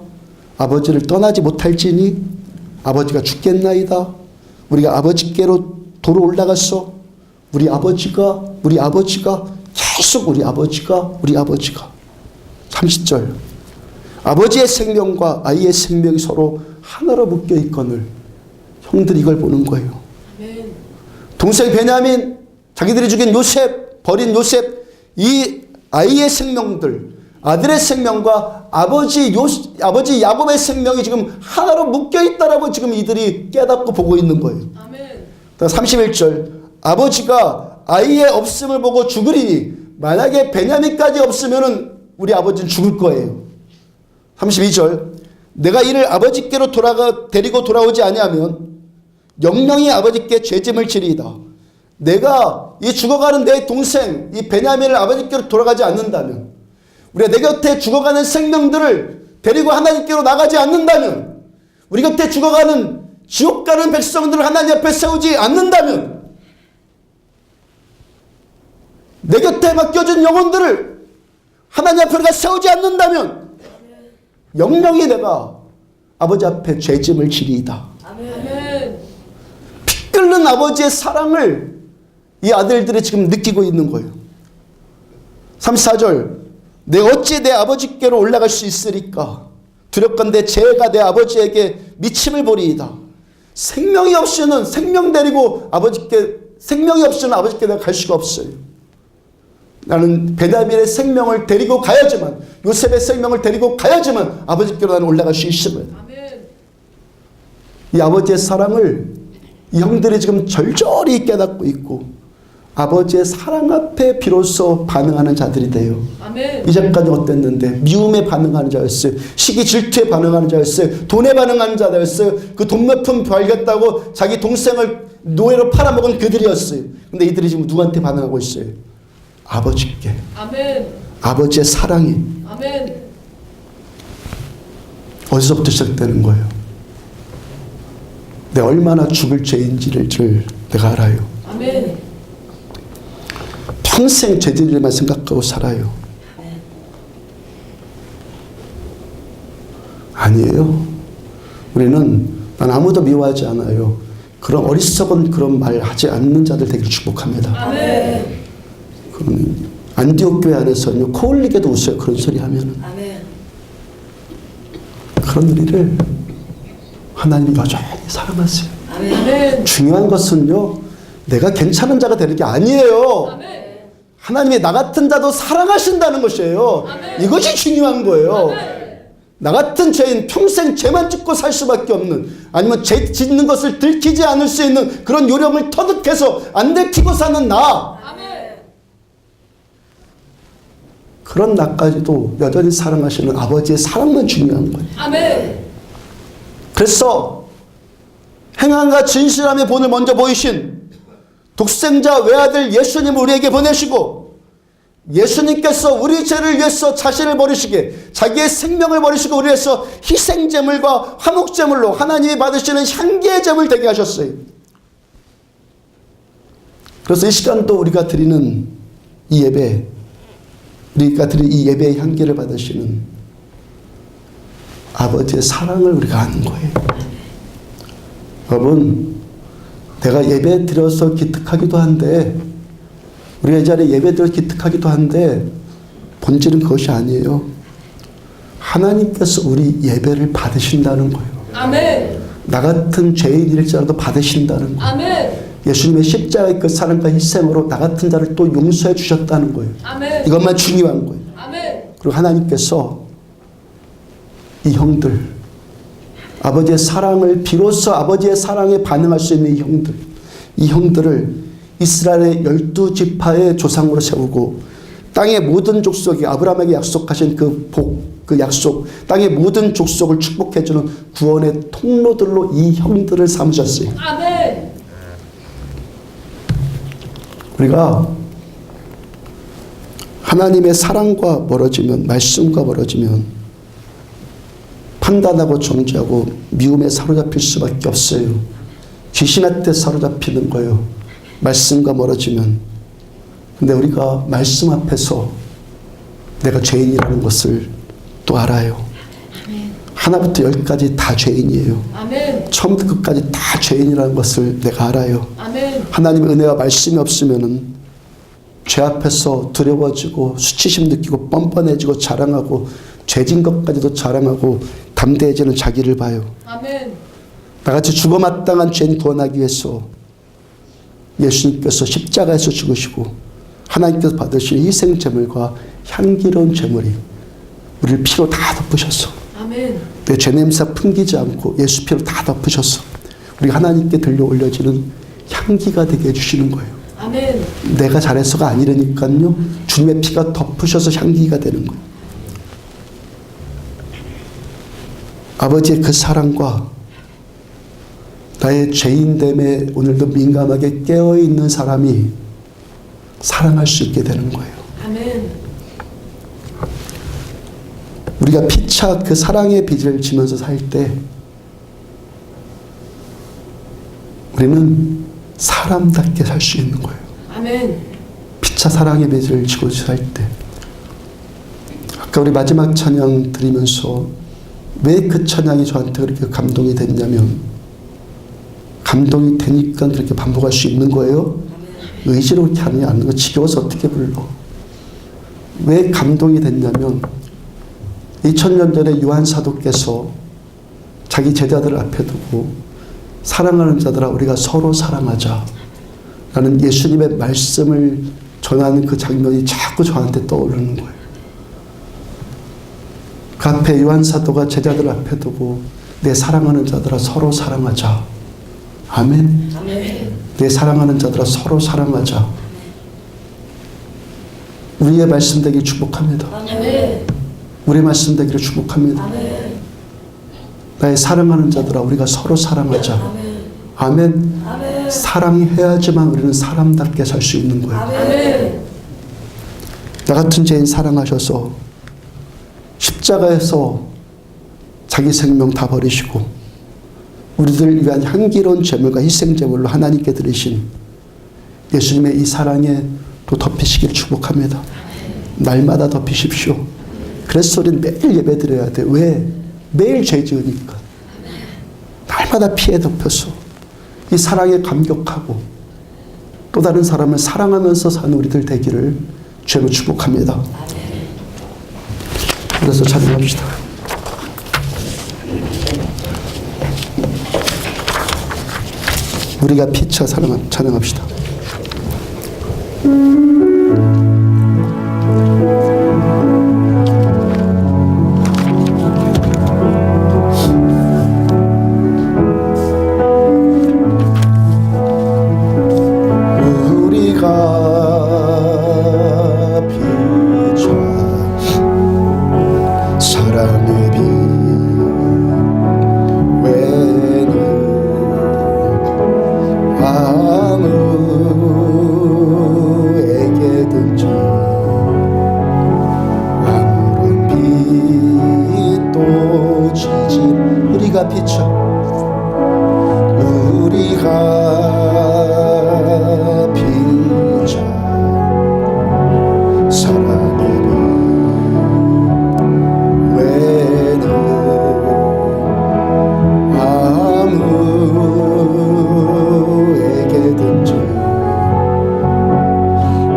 아버지를 떠나지 못할지니, 아버지가 죽겠나이다, 우리가 아버지께로 도로 올라갔어. 우리 아버지가 계속 우리 아버지가 30절. 아버지의 생명과 아이의 생명이 서로 하나로 묶여 있거늘. 형들이 이걸 보는 거예요. 동생 베냐민, 자기들이 죽인 요셉, 버린 요셉, 이 아이의 생명들, 아들의 생명과 아버지 야곱의 생명이 지금 하나로 묶여있다라고 지금 이들이 깨닫고 보고 있는 거예요. 아멘. 31절. 아버지가 아이의 없음을 보고 죽으리니, 만약에 베냐민까지 없으면은 우리 아버지는 죽을 거예요. 32절. 내가 이를 아버지께로 데리고 돌아오지 아니하면 영영이 아버지께 죄짐을 지리이다. 내가 이 죽어가는 내 동생 이 베냐민을 아버지께로 돌아가지 않는다면, 우리가 내 곁에 죽어가는 생명들을 데리고 하나님께로 나가지 않는다면, 우리 곁에 죽어가는 지옥 가는 백성들을 하나님 앞에 세우지 않는다면, 내 곁에 맡겨진 영혼들을 하나님 앞에 우리가 세우지 않는다면 영영이 내가 아버지 앞에 죄짐을 지리이다. 아멘. 피 끓는 아버지의 사랑을 이 아들들이 지금 느끼고 있는 거예요. 34절. 내 어찌 내 아버지께로 올라갈 수 있으리까? 두렵건대 죄가 내 아버지에게 미침을 보리이다. 생명이 없이는 내가 갈 수가 없어요. 나는 베냐민의 생명을 데리고 가야지만, 요셉의 생명을 데리고 가야지만 아버지께로 나는 올라갈 수 있음을. 이 아버지의 사랑을 이 형들이 지금 절절히 깨닫고 있고, 아버지의 사랑 앞에 비로소 반응하는 자들이 돼요. 아멘. 이제까지 어땠는데 미움에 반응하는 자였어요. 시기 질투에 반응하는 자였어요. 돈에 반응하는 자였어요. 그 돈 몇 푼 벌겠다고 자기 동생을 노예로 팔아먹은 그들이었어요. 근데 이들이 지금 누구한테 반응하고 있어요? 아버지께. 아멘. 아버지의 사랑이. 아멘. 어디서부터 시작되는 거예요? 내가 얼마나 죽을 죄인지를 내가 알아요. 아멘. 평생 죄들만 생각하고 살아요. 아니에요. 우리는 난 아무도 미워하지 않아요. 그런 어리석은 그런 말 하지 않는 자들 되기를 축복합니다. 아멘. 안디옥 교회 안에서는요, 코 흘리게도 웃어요. 그런 소리 하면은. 아멘. 그런 우리를 하나님이 여전히 사랑하세요. 아멘. 중요한 것은요, 내가 괜찮은 자가 되는 게 아니에요. 아멘. 하나님의 나 같은 자도 사랑하신다는 것이에요. 이것이 중요한 거예요. 나 같은 죄인, 평생 죄만 짓고 살 수밖에 없는, 아니면 죄 짓는 것을 들키지 않을 수 있는 그런 요령을 터득해서 안 들키고 사는 나, 그런 나까지도 여전히 사랑하시는 아버지의 사랑만 중요한 거예요. 그래서 행함과 진실함의 본을 먼저 보이신 독생자 외아들 예수님을 우리에게 보내시고, 예수님께서 우리 죄를 위해서 자신을 버리시게, 자기의 생명을 버리시고 우리 위해서 희생제물과 화목제물로 하나님이 받으시는 향기의 제물 되게 하셨어요. 그래서 이 시간도 우리가 드리는 이 예배, 우리가 드리는 이 예배의 향기를 받으시는 아버지의 사랑을 우리가 아는 거예요. 여러분, 내가 예배 드려서 기특하기도 한데, 우리가 이 자리에 예배 드려서 기특하기도 한데, 본질은 그것이 아니에요. 하나님께서 우리 예배를 받으신다는 거예요. 아멘. 나 같은 죄인일지라도 받으신다는 거예요. 아멘. 예수님의 십자가의 그 사랑과 희생으로 나 같은 자를 또 용서해 주셨다는 거예요. 아멘. 이것만 중요한 거예요. 아멘. 그리고 하나님께서 이 형들, 아버지의 사랑을, 비로소 아버지의 사랑에 반응할 수 있는 이 형들을 이스라엘의 12지파의 조상으로 세우고, 땅의 모든 족속이 아브라함에게 약속하신 그 복, 그 약속, 땅의 모든 족속을 축복해주는 구원의 통로들로 이 형들을 삼으셨어요. 아멘. 우리가 하나님의 사랑과 멀어지면, 말씀과 멀어지면 판단하고 정죄하고 미움에 사로잡힐 수밖에 없어요. 귀신한테 사로잡히는 거예요. 말씀과 멀어지면. 근데 우리가 말씀 앞에서 내가 죄인이라는 것을 또 알아요. 아멘. 하나부터 열까지 다 죄인이에요. 아멘. 처음부터 끝까지 다 죄인이라는 것을 내가 알아요. 아멘. 하나님의 은혜와 말씀이 없으면은 죄 앞에서 두려워지고 수치심 느끼고 뻔뻔해지고 자랑하고 죄진 것까지도 자랑하고 담대해지는 자기를 봐요. 아멘. 나같이 죽어마땅한 죄인 구원하기 위해서 예수님께서 십자가에서 죽으시고 하나님께서 받으신 희생제물과 향기로운 제물이 우리를 피로 다 덮으셨어. 아멘. 내 죄 냄새 풍기지 않고 예수 피로 다 덮으셨어. 우리가 하나님께 들려 올려지는 향기가 되게 해주시는 거예요. 아멘. 내가 잘해서가 아니라니까요. 주님의 피가 덮으셔서 향기가 되는 거예요. 아버지의 그 사랑과 나의 죄인됨에 오늘도 민감하게 깨어있는 사람이 사랑할 수 있게 되는 거예요. 아멘. 우리가 피차 그 사랑의 빚을 지면서 살 때 우리는 사람답게 살 수 있는 거예요. 아멘. 피차 사랑의 빚을 지고 살 때. 아까 우리 마지막 찬양 드리면서 왜 그 찬양이 저한테 그렇게 감동이 됐냐면, 감동이 되니까 그렇게 반복할 수 있는 거예요. 의지로 그렇게 하느냐 안 하는 거 지겨워서 어떻게 불러. 왜 감동이 됐냐면 2000년 전에 요한 사도께서 자기 제자들 앞에 두고 사랑하는 자들아 우리가 서로 사랑하자 라는 예수님의 말씀을 전하는 그 장면이 자꾸 저한테 떠오르는 거예요. 그 앞에 요한 사도가 제자들 앞에 두고 내 사랑하는 자들아 서로 사랑하자. 아멘. 아멘. 내 사랑하는 자들아 서로 사랑하자. 우리의 말씀 되기를 축복합니다. 아멘. 우리의 말씀 되기를 축복합니다. 아멘. 나의 사랑하는 자들아 우리가 서로 사랑하자. 아멘. 아멘. 아멘. 사랑해야지만 우리는 사람답게 살 수 있는 거예요. 아멘. 나 같은 죄인 사랑하셔서 십자가에서 자기 생명 다 버리시고 우리들을 위한 향기로운 제물과 희생제물로 하나님께 드리신 예수님의 이 사랑에 또 덮이시길 축복합니다. 날마다 덮이십시오. 그래서 우리는 매일 예배 드려야 돼. 왜? 매일 죄 지으니까. 날마다 피해 덮여서 이 사랑에 감격하고 또 다른 사람을 사랑하면서 사는 우리들 되기를 주님으로 축복합니다. 그래서 찬양합시다. 우리가 피차 찬양합시다. 우리가 비춰 우리가 비춰 사랑의 빛 외는 아무에게든지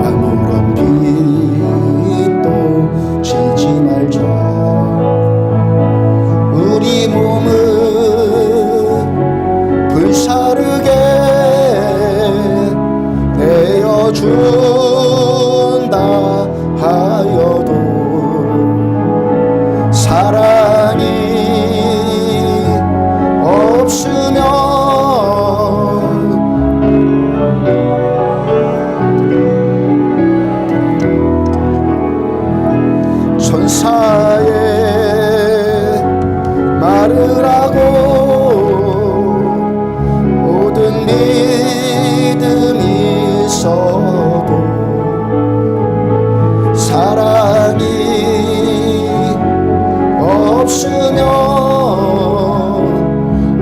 아무런 빛도 지지 말자. 우리 몸을 불사르게 내어준다 하여도 사랑이 없으면 천사의 말을 하고 모든 믿음이 있어도 사랑이 없으면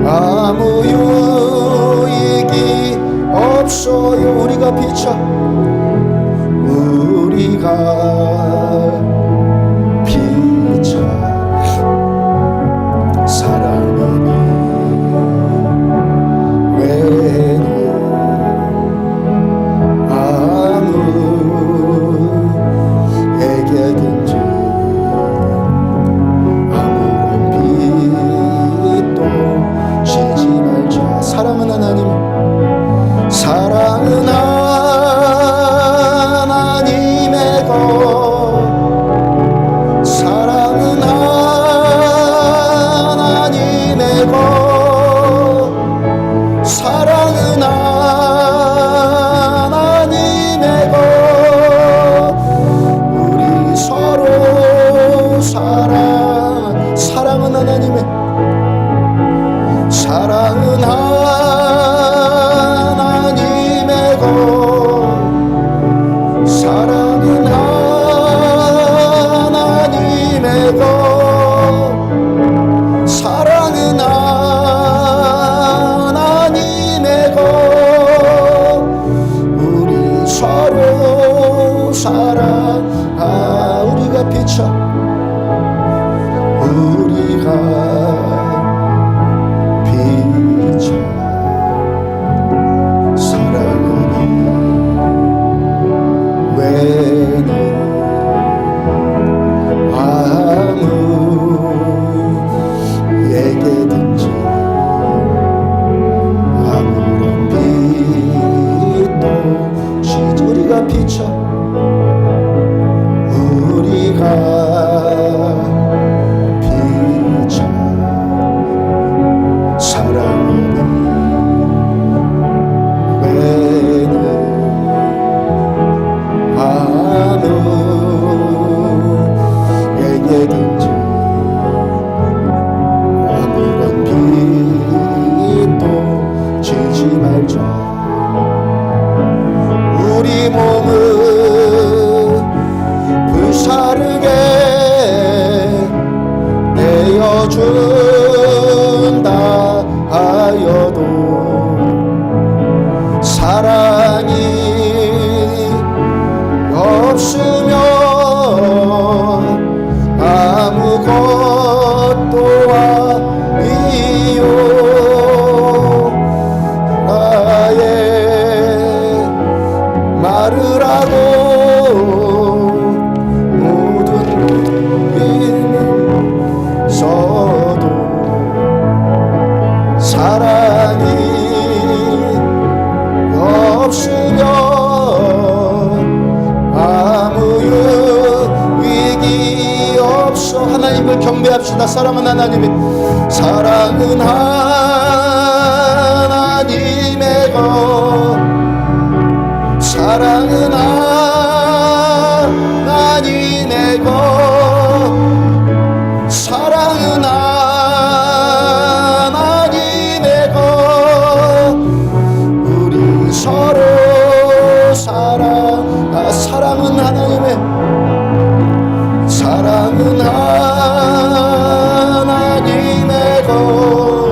아무 유익이 없어요. 우리가 비춰 우리가 비춰 사랑의 빛 외는 아무에게든지 아무런 빛도 지지 말자. 사랑은 하나님 사랑은 하나님의 것 사랑은 하나님의 것 사랑은 하나님의 것 우리 서로 사랑은 하나님의 사랑은 하나님의 것 사랑은 하나님의 것 사랑은 하나님의 것 우리 서로 우리가 비춰 우리가 비춰 사랑은 외는 아무에게든지 아무런 빛도 지지 우리가 비춰 우리가 비춰 사랑은 외는 아무에게든지 아무런 빛도 지지 말자. 우리 몸을 불사르게 내어준다 하여도 사랑이 없으면 아무것도 아니요. 나의 말을 하고 모든 있어도 사랑이 없으면 아무 유익이 없어. 하나님을 경배합시다. 사랑은 하나님의 하나님의 것 사랑은 하나님의 것 사랑은 하나님의 것 우리 서로 사랑은 하나님의 사랑은 하나님의 것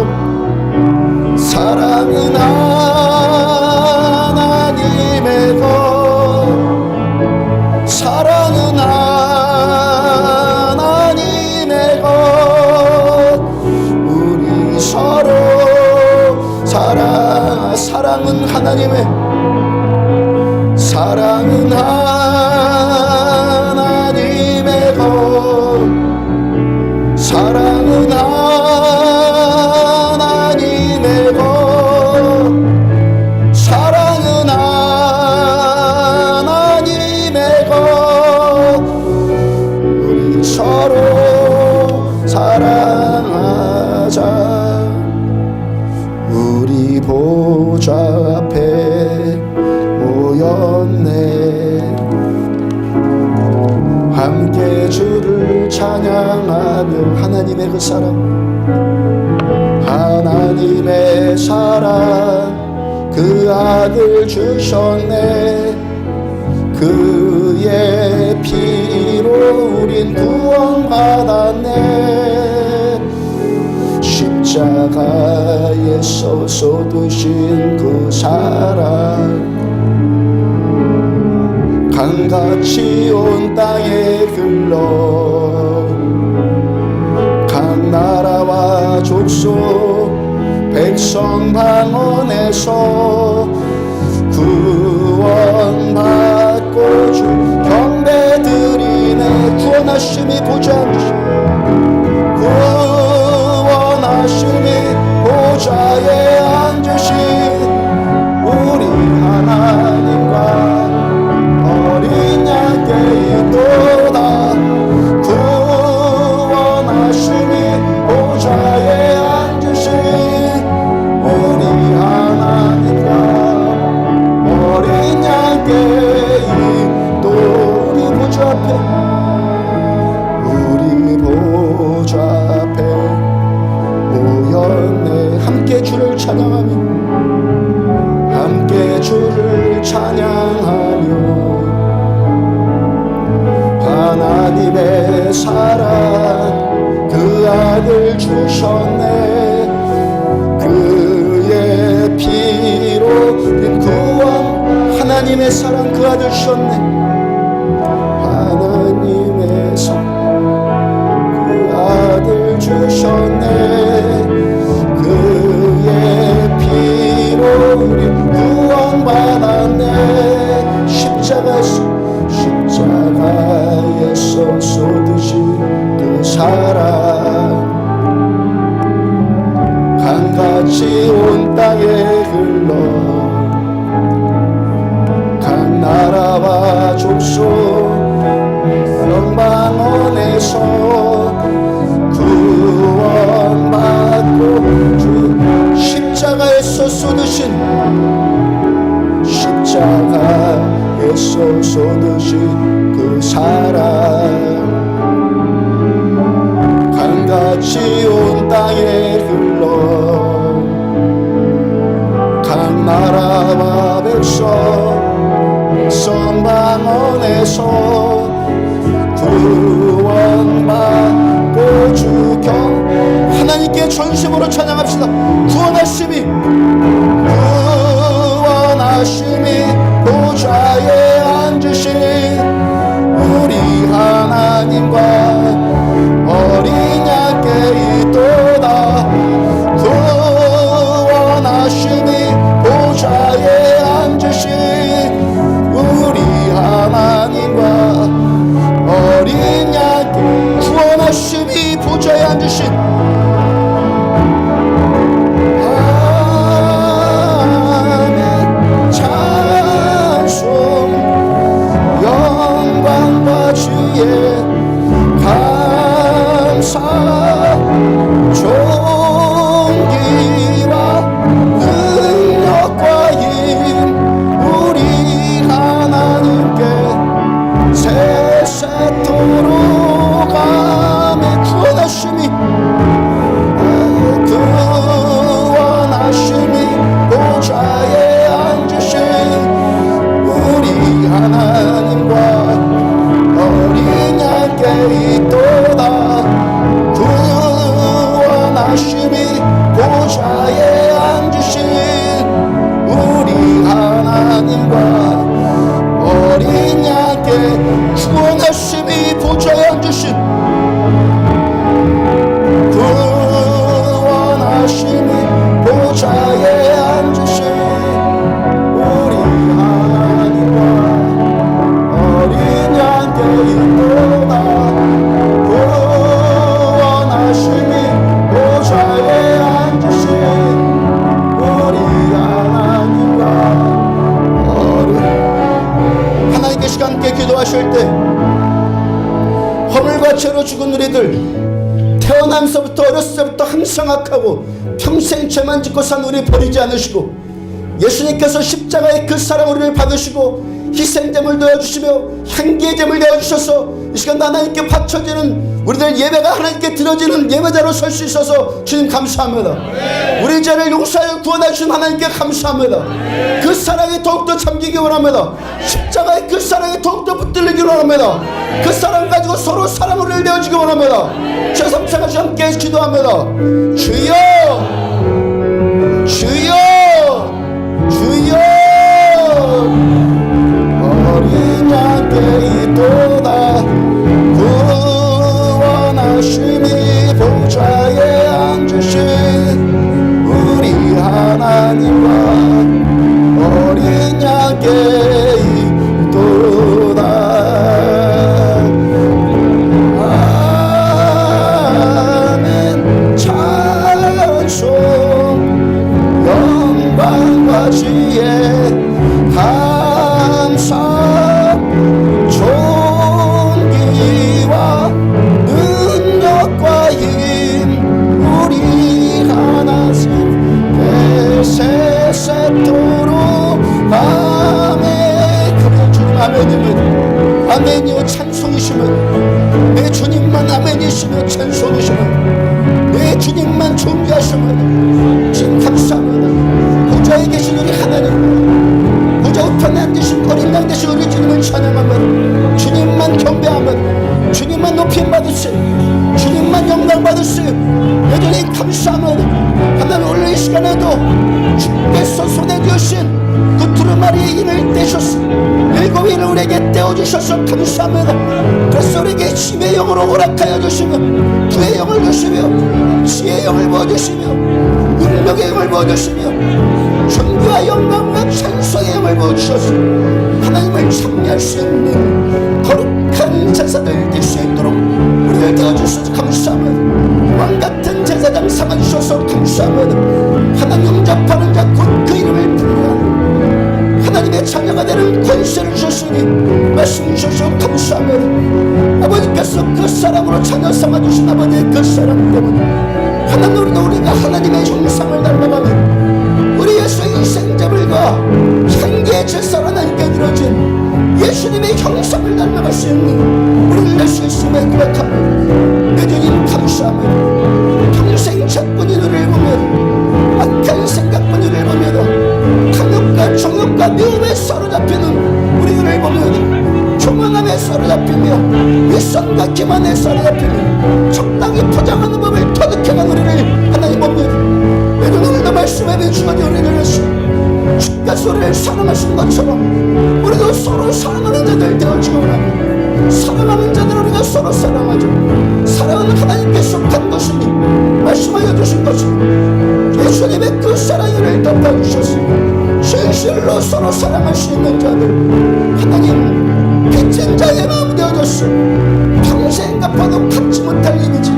하나님의 사랑은 하나님의 것, 사랑은 하나님의 것, 사랑은 하나님의 것. 우리 서로 사랑하자. 우리 보좌 앞에 모였네. 함께 주를 찬양하며 하나님의 그 사랑, 하나님의 사랑, 그 아들 주셨네. 그의 피로 우린 구원받았네. 십자가에서 쏟으신 그 사랑, 강같이 온 땅에 흘러 각 나라와 족속 백성 방언에서 구원받고 주 경배드리네. 구원하심이 보좌하시, 구원하심이 보좌에 앉으신 우리 하나님과 어린 양께 있도다. 구원하심이 보좌에 앉으신 우리 하나님과 어린 양께 있도. 우리 보좌 앞에, 우리 보좌 앞에 모였네. 함께 주를 찬양하며, 함께 주를 찬양하며, 하나님의 사랑, 그 아들 주셨네. 그의 피로 된 구원, 하나님의 사랑, 그 아들 주셨네. 하나님의 사랑, 그 아들 주셨네. 그의 피로 우리 구원받았네. 십자가에서 쏟으신 그 사랑, 강같이 온 땅에 흘러 각 나라와 족속 영방원에서 구원받고 주 십자가에서 쏟으신, 십자가에서 쏟으신 그 사랑, 강같이 온 땅에 흘러 각 나라와 백성 방언에서 구원받고 주경 하나님께 전심으로 찬양합시다. 구원하심이 보좌에 앉으신 우리 하나님과 어린 양께 있도다. 구원하심이 보좌에 앉으신 우리 하나님과 어린 양께, 구원하심이 보좌에 앉으신 주의 기도하실 때 허물과 죄로 죽은 우리들, 태어나면서부터 어렸을 때부터 항상 악하고 평생 죄만 짓고 산 우리 버리지 않으시고, 예수님께서 십자가의 그 사랑 우리를 받으시고 희생제물 되어주시며 향기의 제물 되어주셔서 이 시간 하나님께 바쳐지는 우리들 예배가 하나님께 드려지는 예배자로 설 수 있어서 주님 감사합니다. 우리 죄를 용서하여 구원하신 하나님께 감사합니다. 그 사랑에 더욱더 잠기기 원합니다. 십자가의 그 사랑에 더욱더 붙들리기 원합니다. 그 사랑 가지고 서로 사랑을 내어주기 원합니다. 주 3차가 함께 기도합니다. 주여, 주여, 주여, 어린 양께 있도다. 구원하심이 보좌에 앉으신 우리 하나님과 어린 양께 있도다. 아멘. 찬송 영광과 지혜 감사 존귀와 능력과 힘 우리 하나님 세세토록 아멘. 그래 주님 아멘이면 아멘이요 찬송이시면 내 주님만 아멘이시며 찬송이시며 내 주님만 존귀하시며 지금 감사합니다. 보좌에 계신 우리 하나님, 보좌 우편에 앉으신 어린 양 되신 우리 주님을 찬양하며 주님만 경배하며 주님만 높임 받으세요. 주님만 영광 받으세요. 여전히 감사하며 하나님 오늘 이 시간에도 주께서 손에 쥐으신 그 두루마리의 인을 떼셨어. 일곱 인을 우리에게 떼어주셔서 감사합니다. 그래서 우리에게 힘의 영으로 허락하여 주시며 부의 영을 주시며 지혜의 영을 부어주시며 능력의 영을 부어주시며 존귀와 영광과 찬송의 영을 부어주셔서 하나님을 찬미할 수 있는 거룩한 제사들 될 수 있도록 우리를 되어주셔서 감사합니다. 왕같은 제사장 삼아주셔서 감사합니다. 하나님 영접하는 자 곧 그 이름을 부르는 하나님의 자녀가 되는 권세를 주셨으니 말씀 주셔서 감사합니다. 아버지께서 그 사랑으로 자녀 삼아주신 아버지의 그 사랑 때문에 하나님 우리가 하나님의 형상을 닮아가며 우리 예수의 희생제물과 향기의 제사로 하나님께 드려진 예수님의 형상을 닮아갈 수 있는 우리를 낼 수 있음에 고백합니다. 내 주님 감사합니다. 평생 자꾸니 너를 보며 악한 생각뿐 너를 보며 탐욕과 정욕과 미움에 사로잡히는 우리를 보며 조망함에 사로잡히며 윗선과 기만에 사로잡히며 적당히 포장하는 법을 터득해간 우리를 하나님 보며 내는 오늘도 말씀에 비추어진 우리를 했어. 주께서 우리를 사랑하신 것처럼 우리도 서로 사랑하는 자들 되어지고 합니다. 사랑하는 자들 우리가 서로 사랑하죠. 사랑은 하나님께 속한 것이니 말씀하여 주신 것처럼 예수님의 그 사랑을 덮어주셔서 진실로 서로 사랑할 수 있는 자들 하나님 빚진 자의 마음 되어줬어. 평생 갚아도 갚지 못할 일이지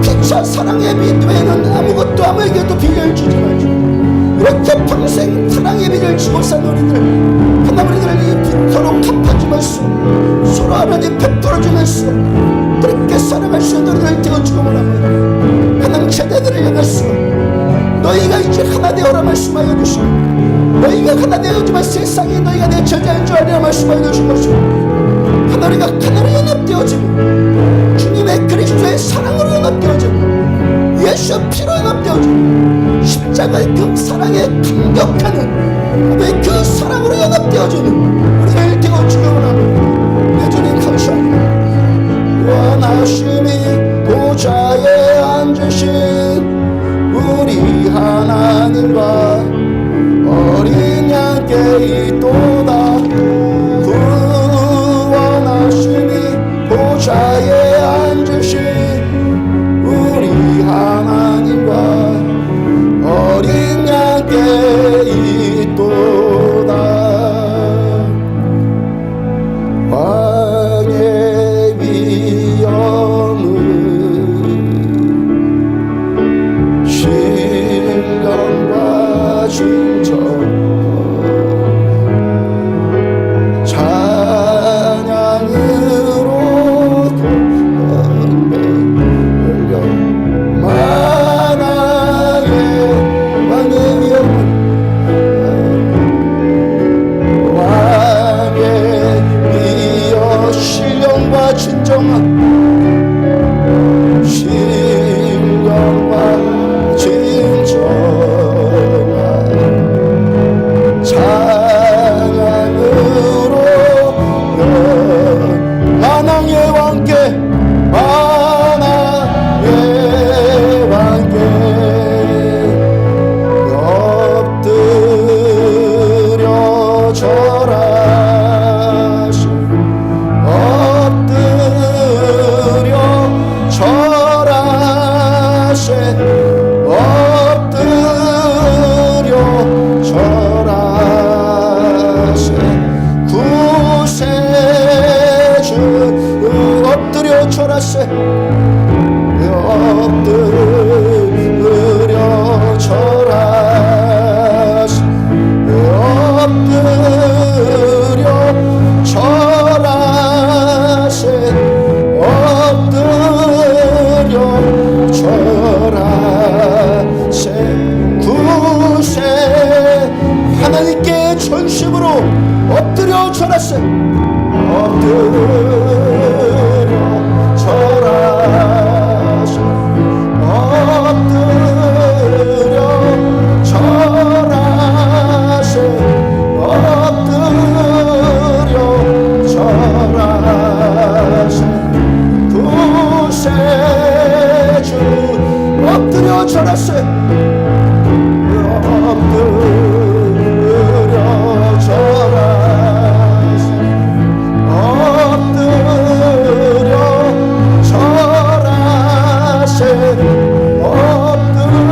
피차 사랑의 빚 외에는 아무것도 아무에게도 비결 주지 말죠. 이렇게 평생 사랑의 빚을 지고 산 우리들 하나님 우리들을 이 빚 서로 갚아주면서 서로 하나님 베풀어주면서 그렇게 사랑할 수 있는 우리를 되어주고 원합니다. 하나님 제자들을 향해서 너희가 이제 하나 되어라 말씀하여 주시고 너희가 하나 되어주면 세상에 너희가 내 제자인 줄 알리라 말씀하여 주신 것이고 하나님과 하나로 연합되어지고 주님의 그리스도의 사랑으로 연합되어지고 예수의 피로 연합되어지고 십자가의 그 사랑에 감격하는 그 사랑으로 연합되어지는 우리를 되어주기 원합니다. 내 주님 감사합니다. 원하심이 보좌에 앉으신 우리 하나님과 어린 양께 있도다. 구원하심이 보좌에 앉으신 우리 하나님과 어린 양께 있도다. 왕의 위엄은 신령과 절하세. 엎드려 절하세. 엎드려 절하세. 엎드려 절하세. 구세주 엎드려 절하세. 엎드려 절하세. 엎드려 절하세. 엎드려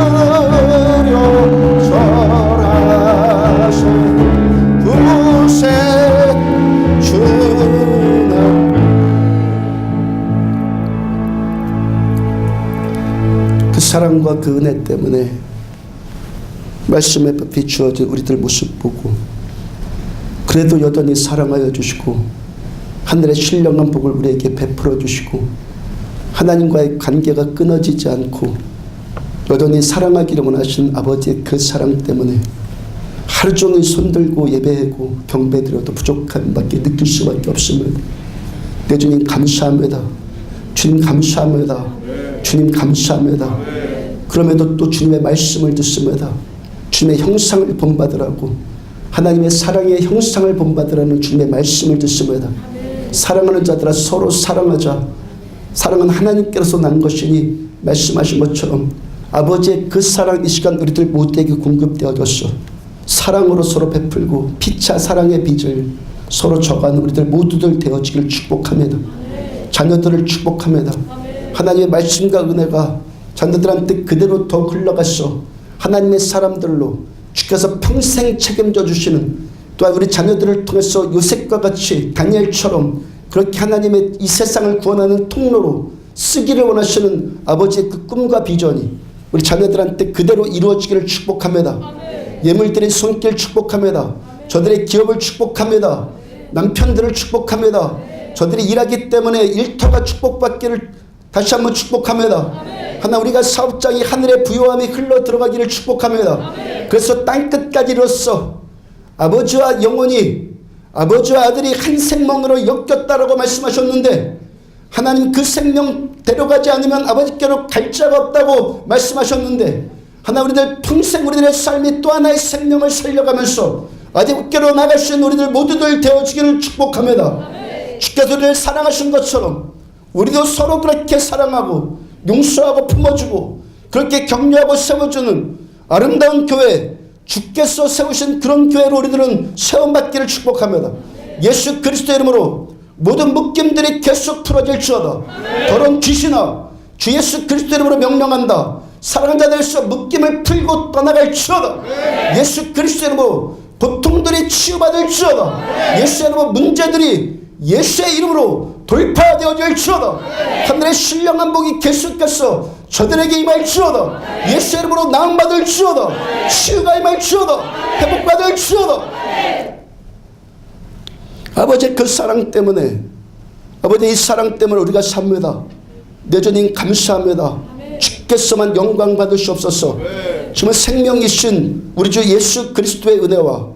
절하세. 구세 주나. 그 사랑과 그 은혜 때문에 말씀에 비추어진 우리들 모습 보고 그래도 여전히 사랑하여 주시고 하늘의 신령한 복을 우리에게 베풀어 주시고 하나님과의 관계가 끊어지지 않고 여전히 사랑하기를 원하신 아버지의 그 사랑 때문에 하루 종일 손들고 예배하고 경배드려도 부족한 밖에 느낄 수밖에 없습니다. 내 주님 감사합니다. 주님 감사합니다. 주님 감사합니다. 그럼에도 또 주님의 말씀을 듣습니다. 주님의 형상을 본받으라고, 하나님의 사랑의 형상을 본받으라는 주님의 말씀을 듣습니다. 사랑하는 자들아 서로 사랑하자. 사랑은 하나님께로서 난 것이니 말씀하신 것처럼 아버지의 그 사랑 이 시간 우리들 모두에게 공급되어졌어. 사랑으로 서로 베풀고 피차 사랑의 빚을 서로 져가는 우리들 모두들 되어지기를 축복합니다. 자녀들을 축복합니다. 하나님의 말씀과 은혜가 자녀들한테 그대로 더 흘러갔어. 하나님의 사람들로 주께서 평생 책임져 주시는, 또한 우리 자녀들을 통해서 요셉과 같이 다니엘처럼 그렇게 하나님의 이 세상을 구원하는 통로로 쓰기를 원하시는 아버지의 그 꿈과 비전이 우리 자녀들한테 그대로 이루어지기를 축복합니다. 예물들의 손길 축복합니다. 저들의 기업을 축복합니다. 남편들을 축복합니다. 저들이 일하기 때문에 일터가 축복받기를 다시 한번 축복합니다. 하나 우리가 사업장이 하늘의 부요함이 흘러 들어가기를 축복합니다. 그래서 땅끝까지 이뤘어. 아버지와 영혼이, 아버지와 아들이 한 생명으로 엮였다라고 말씀하셨는데 하나님 그 생명 데려가지 않으면 아버지께로 갈 자가 없다고 말씀하셨는데 하나 우리들 평생 우리들의 삶이 또 하나의 생명을 살려가면서 아버지께로 나갈 수 있는 우리들 모두들 되어지기를 축복합니다. 주께서 우리를 사랑하신 것처럼 우리도 서로 그렇게 사랑하고 용서하고 품어주고 그렇게 격려하고 세워주는 아름다운 교회, 주께서 세우신 그런 교회로 우리들은 세움받기를 축복합니다. 예수 그리스도의 이름으로 모든 묶임들이 계속 풀어질지어다. 더러운 귀신아, 주 예수 그리스도의 이름으로 명령한다. 사랑하는 자들에서 묶임을 풀고 떠나갈지어다. 예수 그리스도의 이름으로 고통들이 치유받을지어다. 예수의 이름으로 문제들이 예수의 이름으로 돌파되어질지어다. 하늘의 신령한 복이 계속해서 저들에게 임할지어다. 예수의 이름으로 나음받을지어다. 치유가 임할지어다. 회복받을지어다. 아버지의 그 사랑 때문에, 아버지의 이 사랑 때문에 우리가 삽니다. 내 주님 감사합니다. 주께서만 영광 받으시옵소서. 정말 생명이신 우리 주 예수 그리스도의 은혜와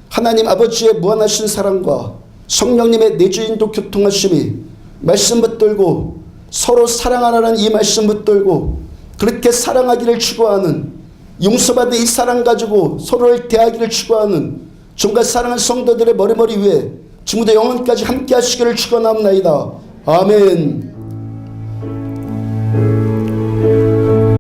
하나님 아버지의 무한하신 사랑과 성령님의 내주인도 교통하심이 말씀 붙들고 서로 사랑하라는 이 말씀 붙들고 그렇게 사랑하기를 추구하는, 용서받은 이 사랑 가지고 서로를 대하기를 추구하는 정말 사랑하는 성도들의 머리머리 위에 지금부터 영원까지 함께 하시기를 축원합니다. 아멘.